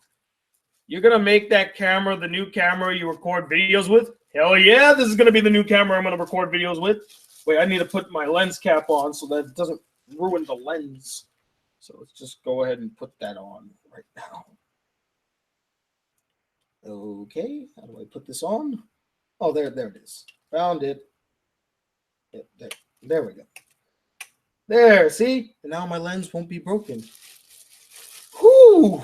You're going to make that camera the new camera you record videos with? Hell yeah, this is going to be the new camera I'm going to record videos with. Wait, I need to put my lens cap on so that it doesn't ruin the lens. So let's just go ahead and put that on right now. Okay, how do I put this on? Oh, there it is. Found it. There we go. There, see? And now my lens won't be broken. Whew,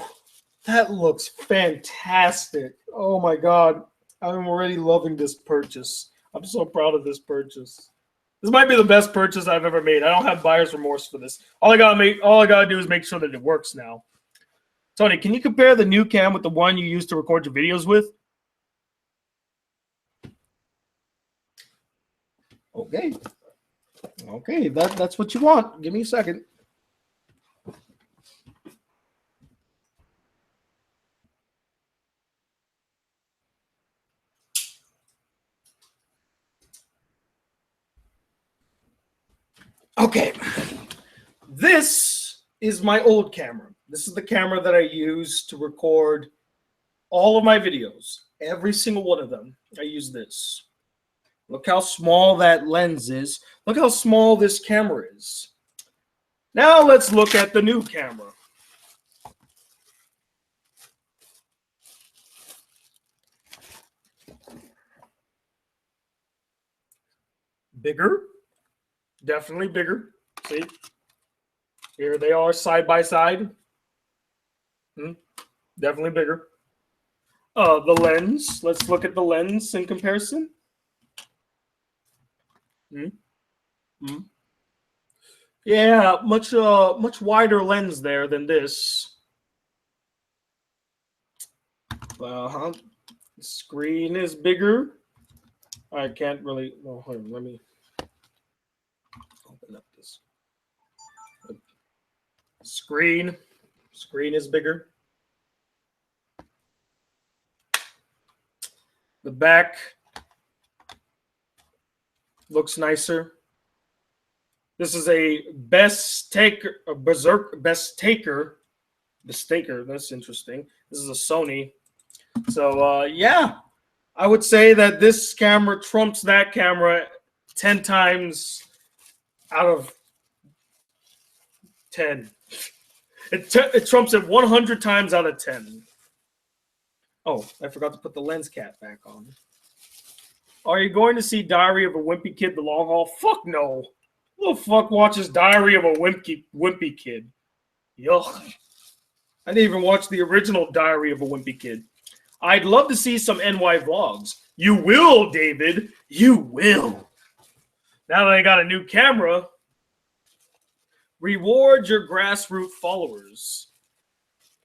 that looks fantastic. Oh my God, I'm already loving this purchase. I'm so proud of this purchase. This might be the best purchase I've ever made. I don't have buyer's remorse for this. All I gotta do is make sure that it works now. Tony, can you compare the new cam with the one you used to record your videos with? Okay. Okay, that's what you want. Give me a second. Okay, this is my old camera. This is the camera that I use to record all of my videos. Every single one of them, I use this. Look how small that lens is. Look how small this camera is. Now let's look at the new camera. Bigger. Definitely bigger. See? Here they are side by side. Definitely bigger. The lens. Let's look at the lens in comparison. Yeah, much wider lens there than this. Screen is bigger. I can't really. Well, hold on, let me open up this. Screen is bigger. The back Looks nicer. This is a best taker, a berserk best taker. Mistaker. That's interesting. This is a Sony. So yeah, I would say that this camera trumps that camera 10 times out of 10. It trumps it 100 times out of 10. Oh, I forgot to put the lens cap back on. Are you going to see Diary of a Wimpy Kid: The Long Haul? Fuck no. Who the fuck watches Diary of a Wimpy Kid? Yuck. I didn't even watch the original Diary of a Wimpy Kid. I'd love to see some NY vlogs. You will, David. You will. Now that I got a new camera, reward your grassroots followers.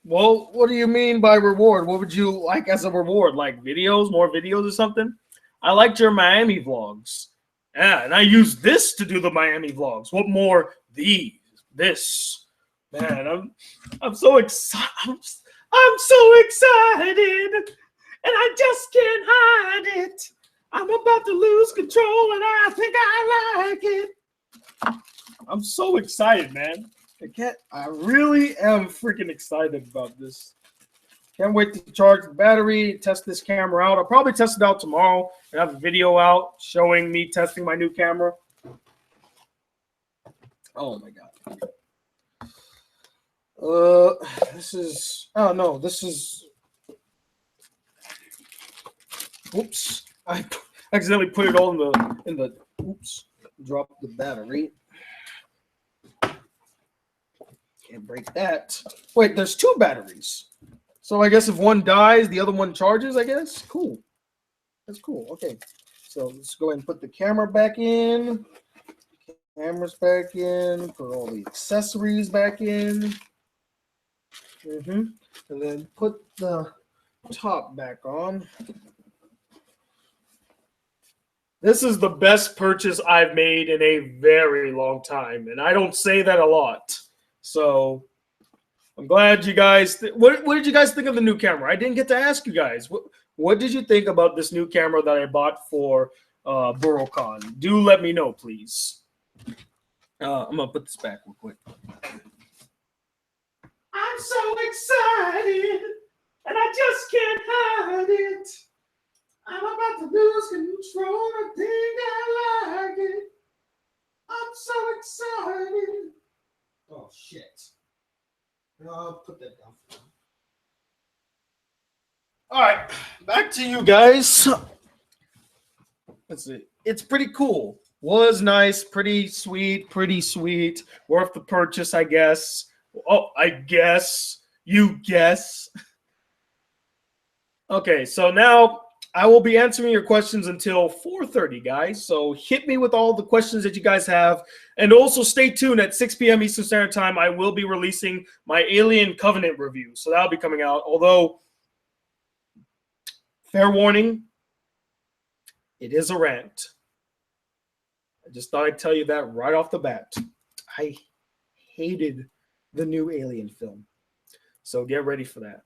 Well, what do you mean by reward? What would you like as a reward? Like videos, more videos or something? I liked your Miami vlogs. Yeah, and I used this to do the Miami vlogs. What more? This. Man, I'm so excited. I'm so excited, and I just can't hide it. I'm about to lose control, and I think I like it. I'm so excited, man. I really am freaking excited about this. Can't wait to charge the battery, test this camera out. I'll probably test it out tomorrow and have a video out showing me testing my new camera. Oh my God. This is, oh no, this is, oops. I accidentally put it all in the, oops, dropped the battery. Can't break that. Wait, there's two batteries. So I guess if one dies, the other one charges, I guess. Cool. That's cool. Okay. So let's go ahead and put the camera back in. Cameras back in. Put all the accessories back in. And then put the top back on. This is the best purchase I've made in a very long time. And I don't say that a lot. So I'm glad you guys. What did you guys think of the new camera? I didn't get to ask you guys. What did you think about this new camera that I bought for BurrowCon? Do let me know, please. I'm gonna put this back real quick. I'm so excited, and I just can't hide it. I'm about to lose control. I think I like it. I'm so excited. Oh shit. I'll put that down. All right, back to you guys. Let's see. It's pretty cool. Was nice, pretty sweet, worth the purchase, I guess. Oh, I guess. You guess. Okay, so now I will be answering your questions until 4:30, guys. So hit me with all the questions that you guys have. And also stay tuned at 6 p.m. Eastern Standard Time. I will be releasing my Alien Covenant review. So that'll be coming out. Although, fair warning, it is a rant. I just thought I'd tell you that right off the bat. I hated the new Alien film. So get ready for that.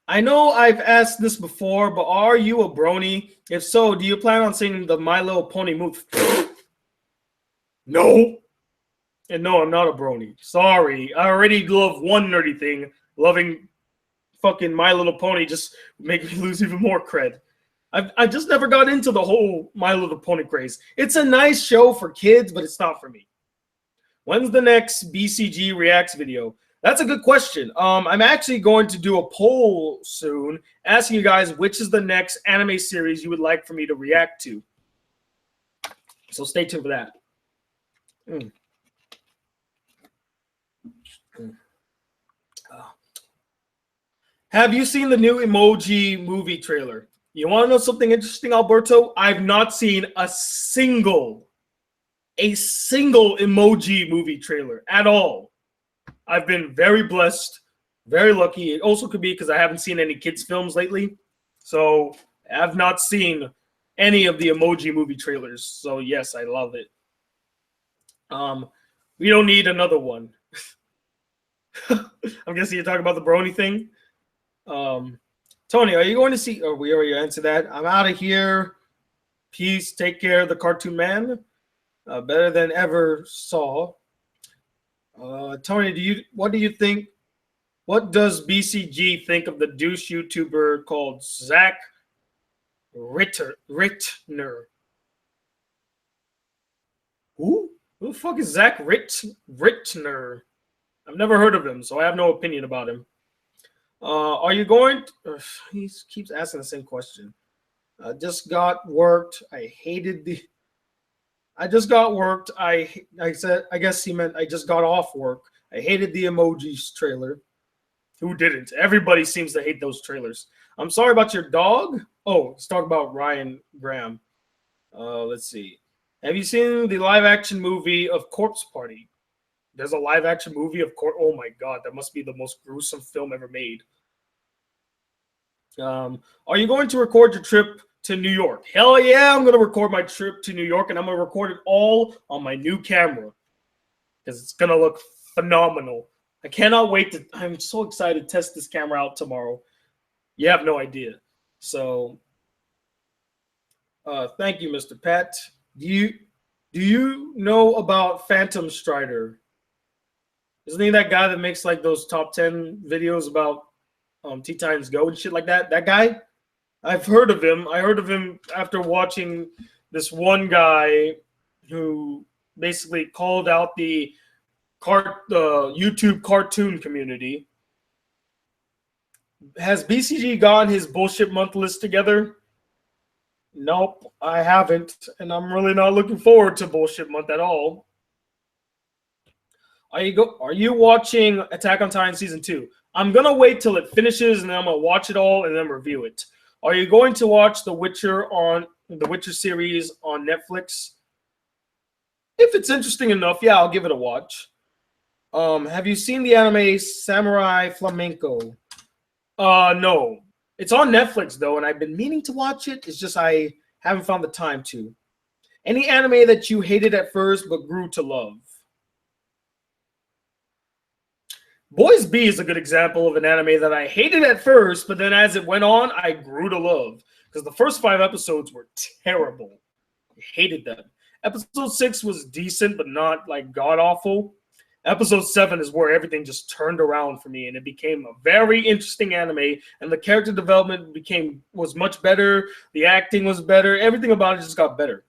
I know I've asked this before, but are you a brony? If so, do you plan on seeing the My Little Pony movie? No. And no, I'm not a brony. Sorry. I already love one nerdy thing. Loving fucking My Little Pony just make me lose even more cred. I just never got into the whole My Little Pony craze. It's a nice show for kids, but it's not for me. When's the next BCG Reacts video? That's a good question. I'm actually going to do a poll soon asking you guys which is the next anime series you would like for me to react to. So stay tuned for that. Have you seen the new Emoji movie trailer? You want to know something interesting, Alberto? I've not seen a single Emoji movie trailer at all. I've been very blessed, very lucky. It also could be because I haven't seen any kids' films lately. So I've not seen any of the Emoji movie trailers. So yes, I love it. We don't need another one. I'm guessing you're talking about the brony thing. Tony, are you going to see? Oh, we already answered that. I'm out of here. Peace. Take care. The Cartoon Man. Better than ever saw. Tony, what do you think? What does BCG think of the douche YouTuber called Zach Rittner? Who? Who the fuck is Zach Rittner? I've never heard of him, so I have no opinion about him. Are you going? He keeps asking the same question. Just got worked. I hated the. I just got worked. I said. I guess he meant I just got off work. I hated the emojis trailer. Who didn't? Everybody seems to hate those trailers. I'm sorry about your dog. Oh, let's talk about Ryan Graham. Let's see. Have you seen the live action movie of Corpse Party? There's a live action movie of Oh my god, that must be the most gruesome film ever made. Are you going to record your trip to New York? Hell yeah, I'm going to record my trip to New York, and I'm going to record it all on my new camera because it's going to look phenomenal. I cannot wait to. I'm so excited to test this camera out tomorrow. You have no idea. So, thank you, Mr. Pat. Do you know about Phantom Strider? Isn't he that guy that makes like those top 10 videos about Teen Titans Go and shit like that? That guy? I've heard of him. I heard of him after watching this one guy who basically called out the YouTube cartoon community. Has BCG gotten his bullshit month list together? Nope, I haven't, and I'm really not looking forward to bullshit month at all. Are you watching Attack on Titan season 2? I'm gonna wait till it finishes, and then I'm gonna watch it all and then review it. Are you going to watch The Witcher series on Netflix? If it's interesting enough, yeah, I'll give it a watch. Have you seen the anime Samurai Flamenco? No. It's on Netflix, though, and I've been meaning to watch it. It's just I haven't found the time to. Any anime that you hated at first but grew to love? Boys B is a good example of an anime that I hated at first, but then as it went on, I grew to love. Because the first 5 episodes were terrible. I hated them. Episode 6 was decent, but not like god-awful. Episode 7 is where everything just turned around for me, and it became a very interesting anime, and the character development was much better, the acting was better, everything about it just got better.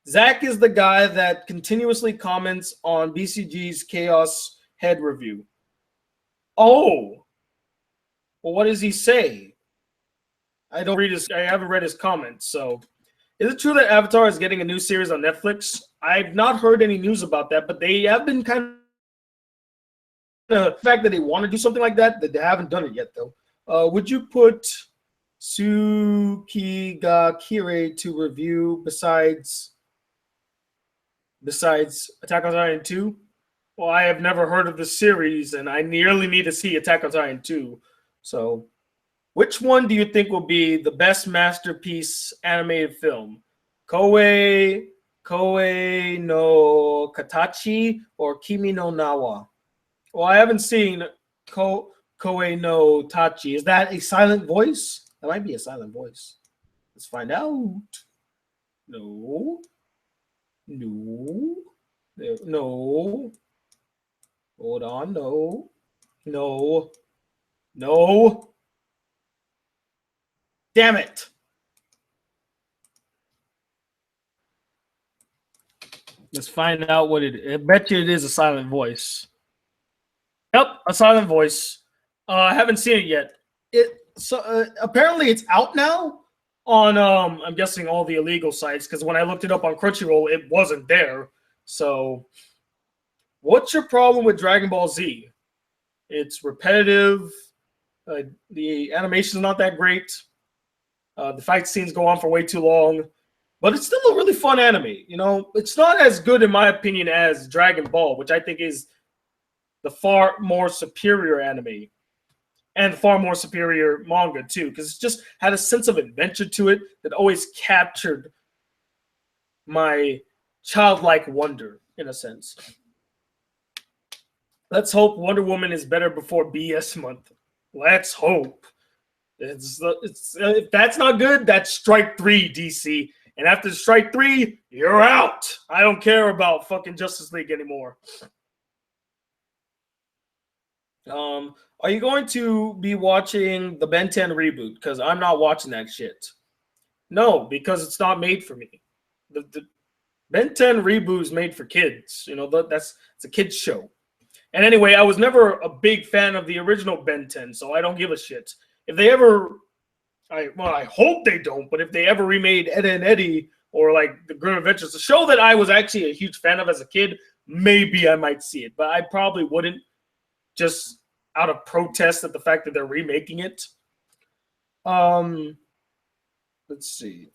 Zach is the guy that continuously comments on BCG's Chaos Head review. Oh! Well, what does he say? I haven't read his comments, so... Is it true that Avatar is getting a new series on Netflix? I've not heard any news about that, but they have been kind of the fact that they want to do something like that they haven't done it yet, though. Would you put Tsukigakure to review besides Attack on Titan 2? Well, I have never heard of the series, and I nearly need to see Attack on Titan 2. So... which one do you think will be the best masterpiece animated film? Koei no Katachi or Kimi no Nawa? Well, I haven't seen Koei no Tachi. Is that a silent voice? That might be a silent voice. Let's find out. No. Hold on. No. Damn it. Let's find out what it is. I bet you it is a silent voice. Yep, a silent voice. I haven't seen it yet. Apparently it's out now on I'm guessing all the illegal sites, because when I looked it up on Crunchyroll, it wasn't there. So what's your problem with Dragon Ball Z? It's repetitive. The animation is not that great. The fight scenes go on for way too long, but it's still a really fun anime. You know, it's not as good, in my opinion, as Dragon Ball, which I think is the far more superior anime and far more superior manga too, because it just had a sense of adventure to it that always captured my childlike wonder, in a sense. Let's hope Wonder Woman is better before BS month. Let's hope. If that's not good, that's strike 3, DC. And after strike 3, you're out. I don't care about fucking Justice League anymore. Are you going to be watching the Ben 10 reboot? Because I'm not watching that shit. No, because it's not made for me. The Ben 10 reboot is made for kids. You know, it's a kids show. And anyway, I was never a big fan of the original Ben 10, so I don't give a shit. If they ever, I hope they don't, but if they ever remade Ed and Eddie or like The Grim Adventures, a show that I was actually a huge fan of as a kid, maybe I might see it, but I probably wouldn't, just out of protest at the fact that they're remaking it. Let's see.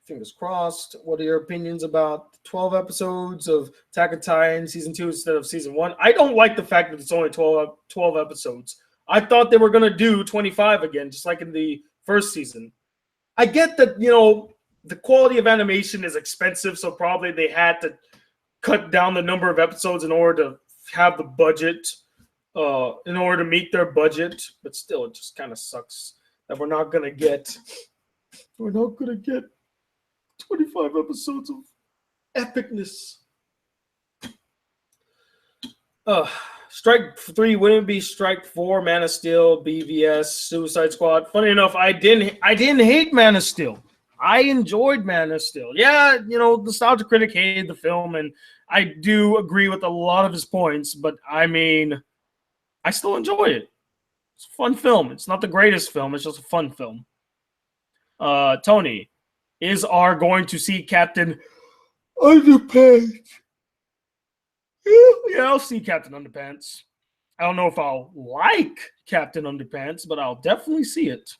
Fingers crossed. What are your opinions about 12 episodes of Attack on Titan season 2 instead of season 1? I don't like the fact that it's only 12 episodes. I thought they were going to do 25 again, just like in the first season. I get that, you know, the quality of animation is expensive, so probably they had to cut down the number of episodes in order to have the budget, in order to meet their budget. But still, it just kind of sucks that we're not going to get 25 episodes of epicness. Strike 3 wouldn't be Strike 4, Man of Steel, BVS, Suicide Squad. Funny enough, I didn't hate Man of Steel. I enjoyed Man of Steel. Yeah, you know, Nostalgia Critic hated the film, and I do agree with a lot of his points, but I mean, I still enjoy it. It's a fun film. It's not the greatest film. It's just a fun film. Tony, is R going to see Captain Underpants? Yeah, I'll see Captain Underpants. I don't know if I'll like Captain Underpants, but I'll definitely see it.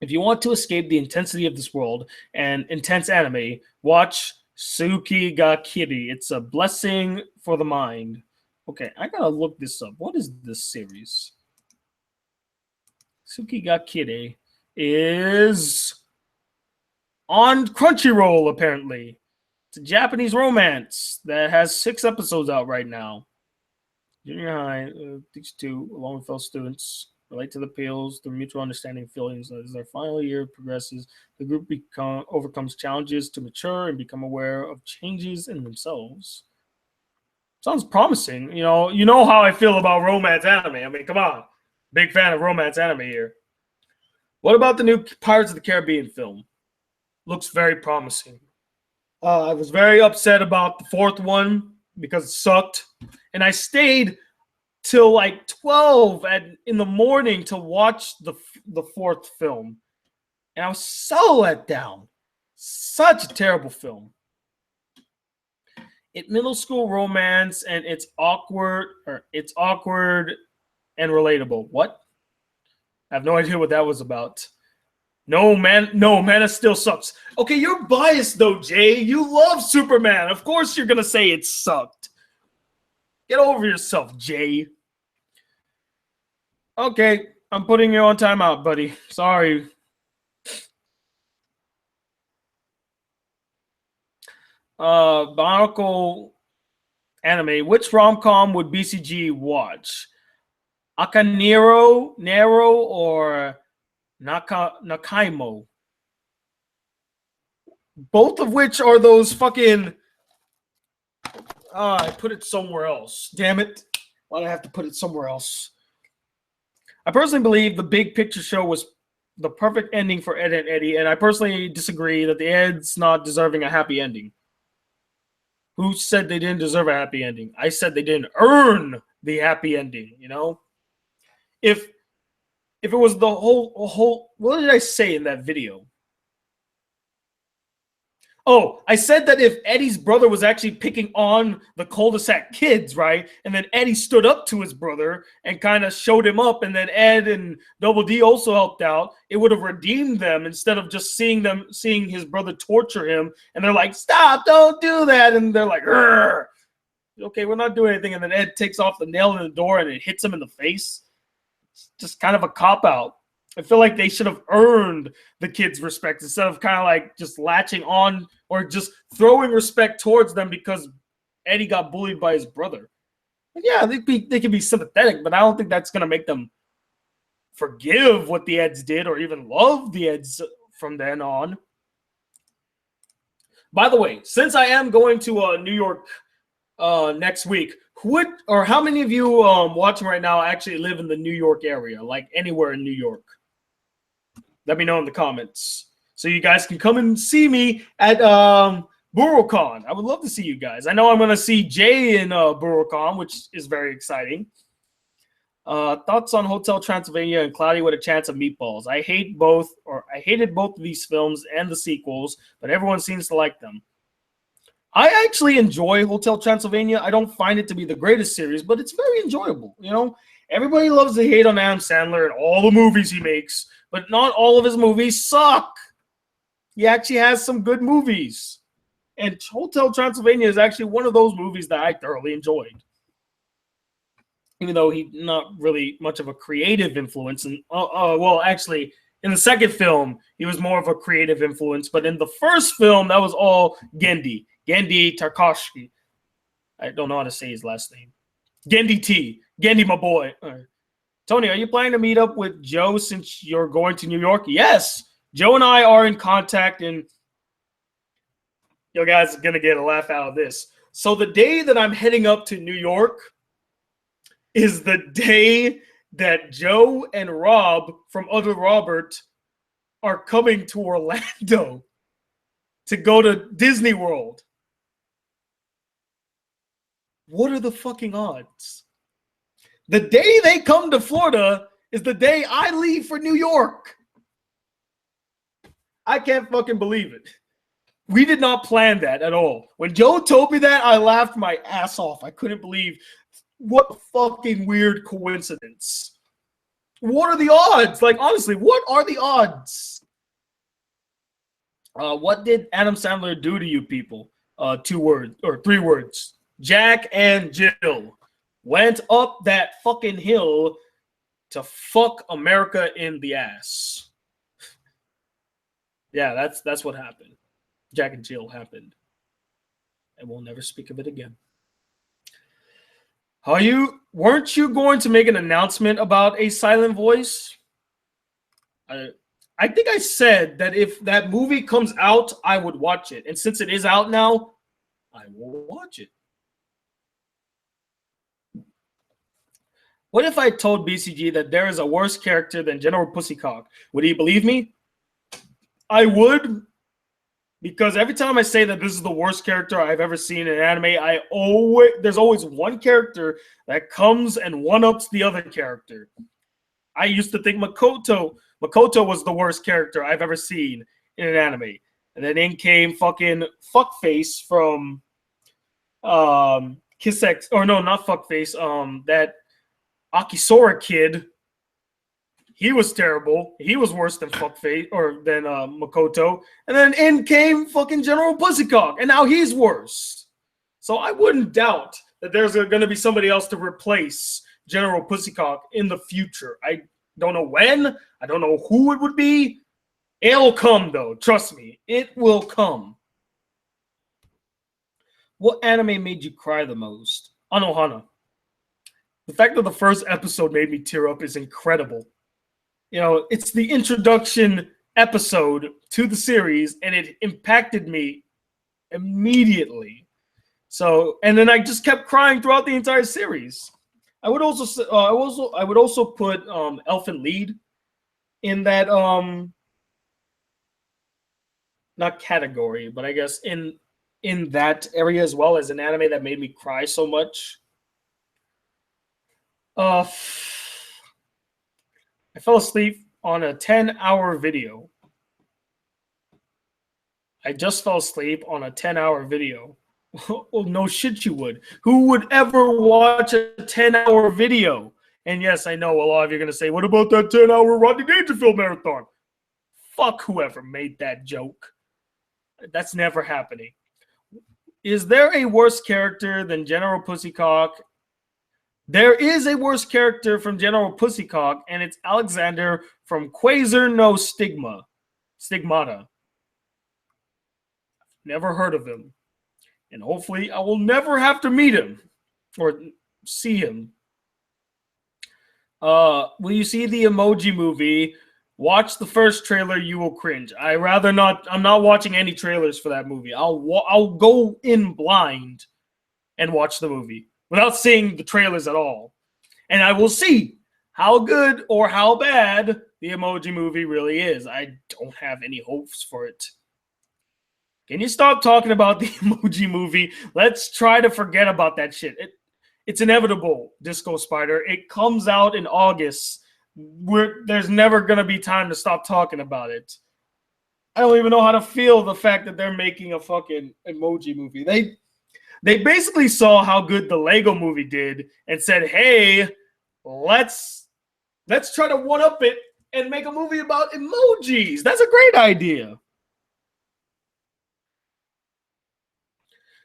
If you want to escape the intensity of this world and intense anime, watch Tsuki ga Kiri. It's a blessing for the mind. Okay, I gotta look this up. What is this series? Tsuki ga Kiri is on Crunchyroll, apparently. It's a Japanese romance that has 6 episodes out right now. Junior high, these two, along with fellow students, relate to the appeals, the mutual understanding feelings. As their final year progresses, the group overcomes challenges to mature and become aware of changes in themselves. Sounds promising. You know how I feel about romance anime. I mean, come on. Big fan of romance anime here. What about the new Pirates of the Caribbean film? Looks very promising. I was very upset about the 4th one because it sucked. And I stayed till like 12 in the morning to watch the 4th film. And I was so let down. Such a terrible film. It's middle school romance and it's awkward and relatable. What? I have no idea what that was about. No, Man of Steel sucks. Okay, you're biased though, Jay. You love Superman. Of course you're gonna say it sucked. Get over yourself, Jay. Okay, I'm putting you on timeout, buddy. Sorry. Barnacle anime. Which rom-com would BCG watch? Akanero, Nero, or Nakaimo? Both of which are those fucking... I put it somewhere else. Damn it. Why do I have to put it somewhere else? I personally believe the Big Picture Show was the perfect ending for Ed and Eddie, and I personally disagree that the Ed's not deserving a happy ending. Who said they didn't deserve a happy ending? I said they didn't earn the happy ending, you know? If it was the whole what did I say in that video? Oh, I said that if Eddie's brother was actually picking on the cul-de-sac kids, right? And then Eddie stood up to his brother and kind of showed him up, and then Ed and Double D also helped out, it would have redeemed them instead of just seeing his brother torture him. And they're like, stop, don't do that. And they're like, Rrr. Okay, we're not doing anything. And then Ed takes off the nail in the door and it hits him in the face. It's just kind of a cop-out. I feel like they should have earned the kids' respect instead of kind of like just latching on or just throwing respect towards them because Eddie got bullied by his brother. Yeah, they can be sympathetic, but I don't think that's gonna make them forgive what the Eds did or even love the Eds from then on. By the way, since I am going to New York next week, how many of you watching right now actually live in the New York area, like anywhere in New York? Let me know in the comments so you guys can come and see me at BurrowCon. I would love to see you guys. I know I'm going to see Jay in BurrowCon, which is very exciting. Thoughts on Hotel Transylvania and Cloudy with a Chance of Meatballs? I hated both of these films and the sequels, but everyone seems to like them. I actually enjoy Hotel Transylvania. I don't find it to be the greatest series, but it's very enjoyable. You know, everybody loves to hate on Adam Sandler and all the movies he makes, but not all of his movies suck. He actually has some good movies. And Hotel Transylvania is actually one of those movies that I thoroughly enjoyed. Even though he's not really much of a creative influence. And well, actually, in the second film, he was more of a creative influence. But in the first film, that was all Genndy Tarkovsky. I don't know how to say his last name. Genndy, my boy. Right. Tony, are you planning to meet up with Joe since you're going to New York? Yes. Joe and I are in contact, and you guys are going to get a laugh out of this. So the day that I'm heading up to New York is the day that Joe and Rob from Other Robert are coming to Orlando to go to Disney World. What are the fucking odds? The day they come to Florida is the day I leave for New York. I can't fucking believe it. We did not plan that at all. When Joe told me that, I laughed my ass off. I couldn't believe what a fucking weird coincidence. What are the odds? Like, honestly, what are the odds? What did Adam Sandler do to you people? 2 words or 3 words. Jack and Jill went up that fucking hill to fuck America in the ass. Yeah, that's what happened. Jack and Jill happened. And we'll never speak of it again. Weren't you going to make an announcement about A Silent Voice? I think I said that if that movie comes out, I would watch it. And since it is out now, I will watch it. What if I told BCG that there is a worse character than General Pussycock? Would he believe me? I would, because every time I say that this is the worst character I've ever seen in anime, there's always one character that comes and one-ups the other character. I used to think Makoto was the worst character I've ever seen in an anime. And then in came fucking Fuckface from Kissex, or no, not Fuckface, that Akisora kid. He was terrible. He was worse than Fuckface or than Makoto. And then in came fucking General Pussycock, and now he's worse. So I wouldn't doubt that there's going to be somebody else to replace General Pussycock in the future. I don't know when. I don't know who it would be. It'll come, though. Trust me. It will come. What anime made you cry the most? Anohana. The fact that the first episode made me tear up is incredible. You know, it's the introduction episode to the series, and it impacted me immediately. So, and then I just kept crying throughout the entire series. I would also put Elfen Lied in that not category, but I guess in that area as well, as an anime that made me cry so much. I fell asleep on a 10-hour video. I just fell asleep on a 10-hour video. Oh, no shit you would. Who would ever watch a 10-hour video? And yes, I know a lot of you are going to say, what about that 10-hour Rodney Dangerfield marathon? Fuck whoever made that joke. That's never happening. Is there a worse character than General Pussycock? There is a worse character from General Pussycock, and it's Alexander from Quasar No Stigmata. Never heard of him. And hopefully I will never have to meet him or see him. Will you see the Emoji Movie? Watch the first trailer, you will cringe. I'm not watching any trailers for that movie. I'll go in blind and watch the movie without seeing the trailers at all. And I will see how good or how bad the Emoji Movie really is. I don't have any hopes for it. Can you stop talking about the Emoji Movie? Let's try to forget about that shit. It's inevitable, Disco Spider. It comes out in August. There's never going to be time to stop talking about it. I don't even know how to feel the fact that they're making a fucking Emoji Movie. They basically saw how good the Lego Movie did and said, hey, let's try to one-up it and make a movie about emojis. That's a great idea.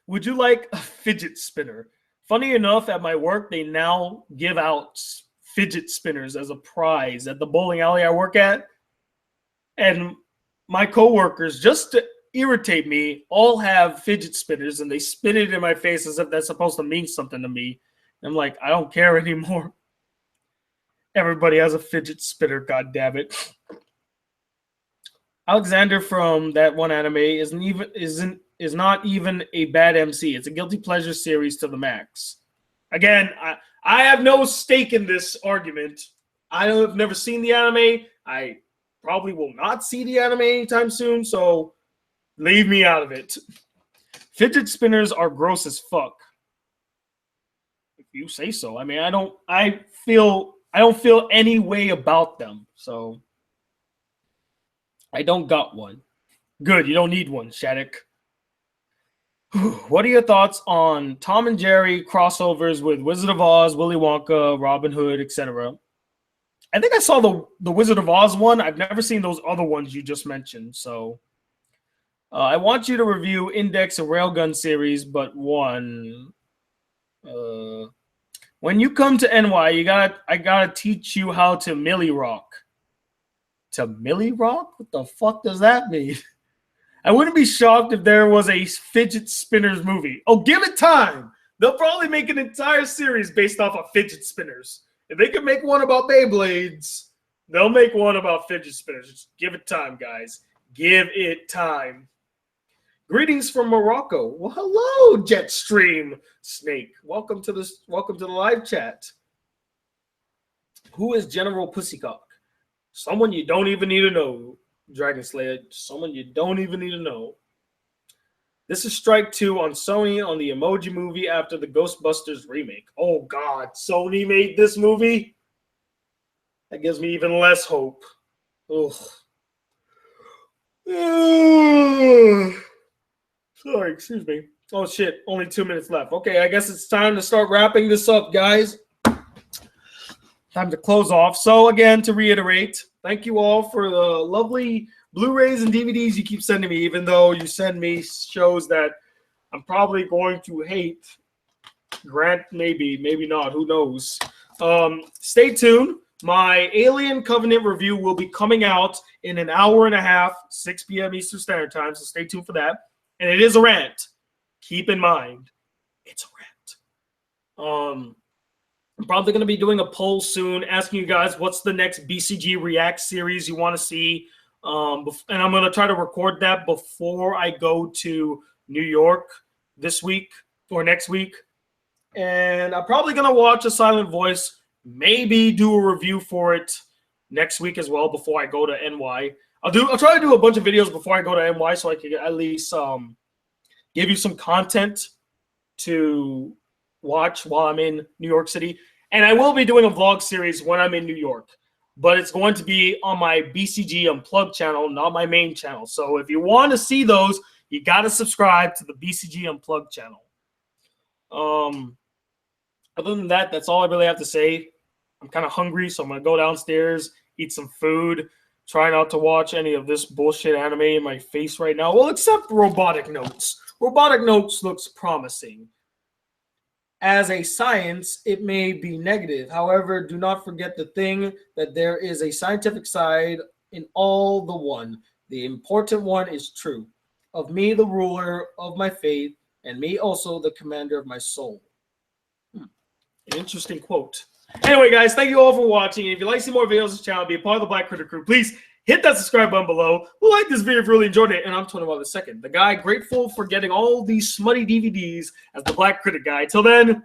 Would you like a fidget spinner? Funny enough, at my work, they now give out fidget spinners as a prize at the bowling alley I work at. And my coworkers, just to irritate me, all have fidget spinners and they spin it in my face as if that's supposed to mean something to me. I'm like, I don't care anymore. Everybody has a fidget spinner, god damn it. Alexander from that one anime is not even a bad MC. It's a guilty pleasure series to the max. Again, I have no stake in this argument. I have never seen the anime. I probably will not see the anime anytime soon, so leave me out of it. Fidget spinners are gross as fuck. If you say so. I mean, I don't feel any way about them, so I don't got one. Good, you don't need one, Shattuck. What are your thoughts on Tom and Jerry crossovers with Wizard of Oz, Willy Wonka, Robin Hood, etc.? I think I saw the Wizard of Oz one. I've never seen those other ones you just mentioned. So I want you to review Index and Railgun series, but one. When you come to NY, I gotta teach you how to Millie Rock. To Millie Rock? What the fuck does that mean? I wouldn't be shocked if there was a fidget spinners movie. Oh, give it time. They'll probably make an entire series based off of fidget spinners. If they can make one about Beyblades, they'll make one about fidget spinners. Just give it time, guys. Give it time. Greetings from Morocco. Well, hello, Jetstream Snake. Welcome to the live chat. Who is General Pussycock? Someone you don't even need to know. Dragon Slayer, someone you don't even need to know. This is strike 2 on Sony on the Emoji Movie after the Ghostbusters remake. Oh God, Sony made this movie? That gives me even less hope. Ugh. Sorry, excuse me. Oh shit, only 2 minutes left. Okay, I guess it's time to start wrapping this up, guys. Time to close off. So again, to reiterate, thank you all for the lovely Blu-rays and DVDs you keep sending me, even though you send me shows that I'm probably going to hate. Grant, maybe not. Who knows? Stay tuned. My Alien Covenant review will be coming out in an hour and a half, 6 p.m. Eastern Standard Time, so stay tuned for that. And it is a rant. Keep in mind, it's a rant. I'm probably going to be doing a poll soon asking you guys what's the next BCG React series you want to see. And I'm going to try to record that before I go to New York this week or next week. And I'm probably going to watch A Silent Voice, maybe do a review for it next week as well before I go to NY. I'll try to do a bunch of videos before I go to NY so I can at least give you some content to watch while I'm in New York City. And I will be doing a vlog series when I'm in New York, but it's going to be on my BCG Unplugged channel, not my main channel. So if you want to see those, you got to subscribe to the BCG Unplugged channel. Other than that, that's all I really have to say. I'm kind of hungry, so I'm going to go downstairs, eat some food, try not to watch any of this bullshit anime in my face right now. Well, except Robotic Notes. Robotic Notes looks promising. As a science, it may be negative. However, do not forget the thing that there is a scientific side in all the one. The important one is true. Of me, the ruler of my faith, and me also, the commander of my soul. Interesting quote. Anyway, guys, thank you all for watching. If you'd like to see more videos on this channel, be a part of the Black Critic crew, please hit that subscribe button below. Like this video if you really enjoyed it. And I'm Tony Wild II, the guy grateful for getting all these smutty DVDs as the Black Critic Guy. Till then,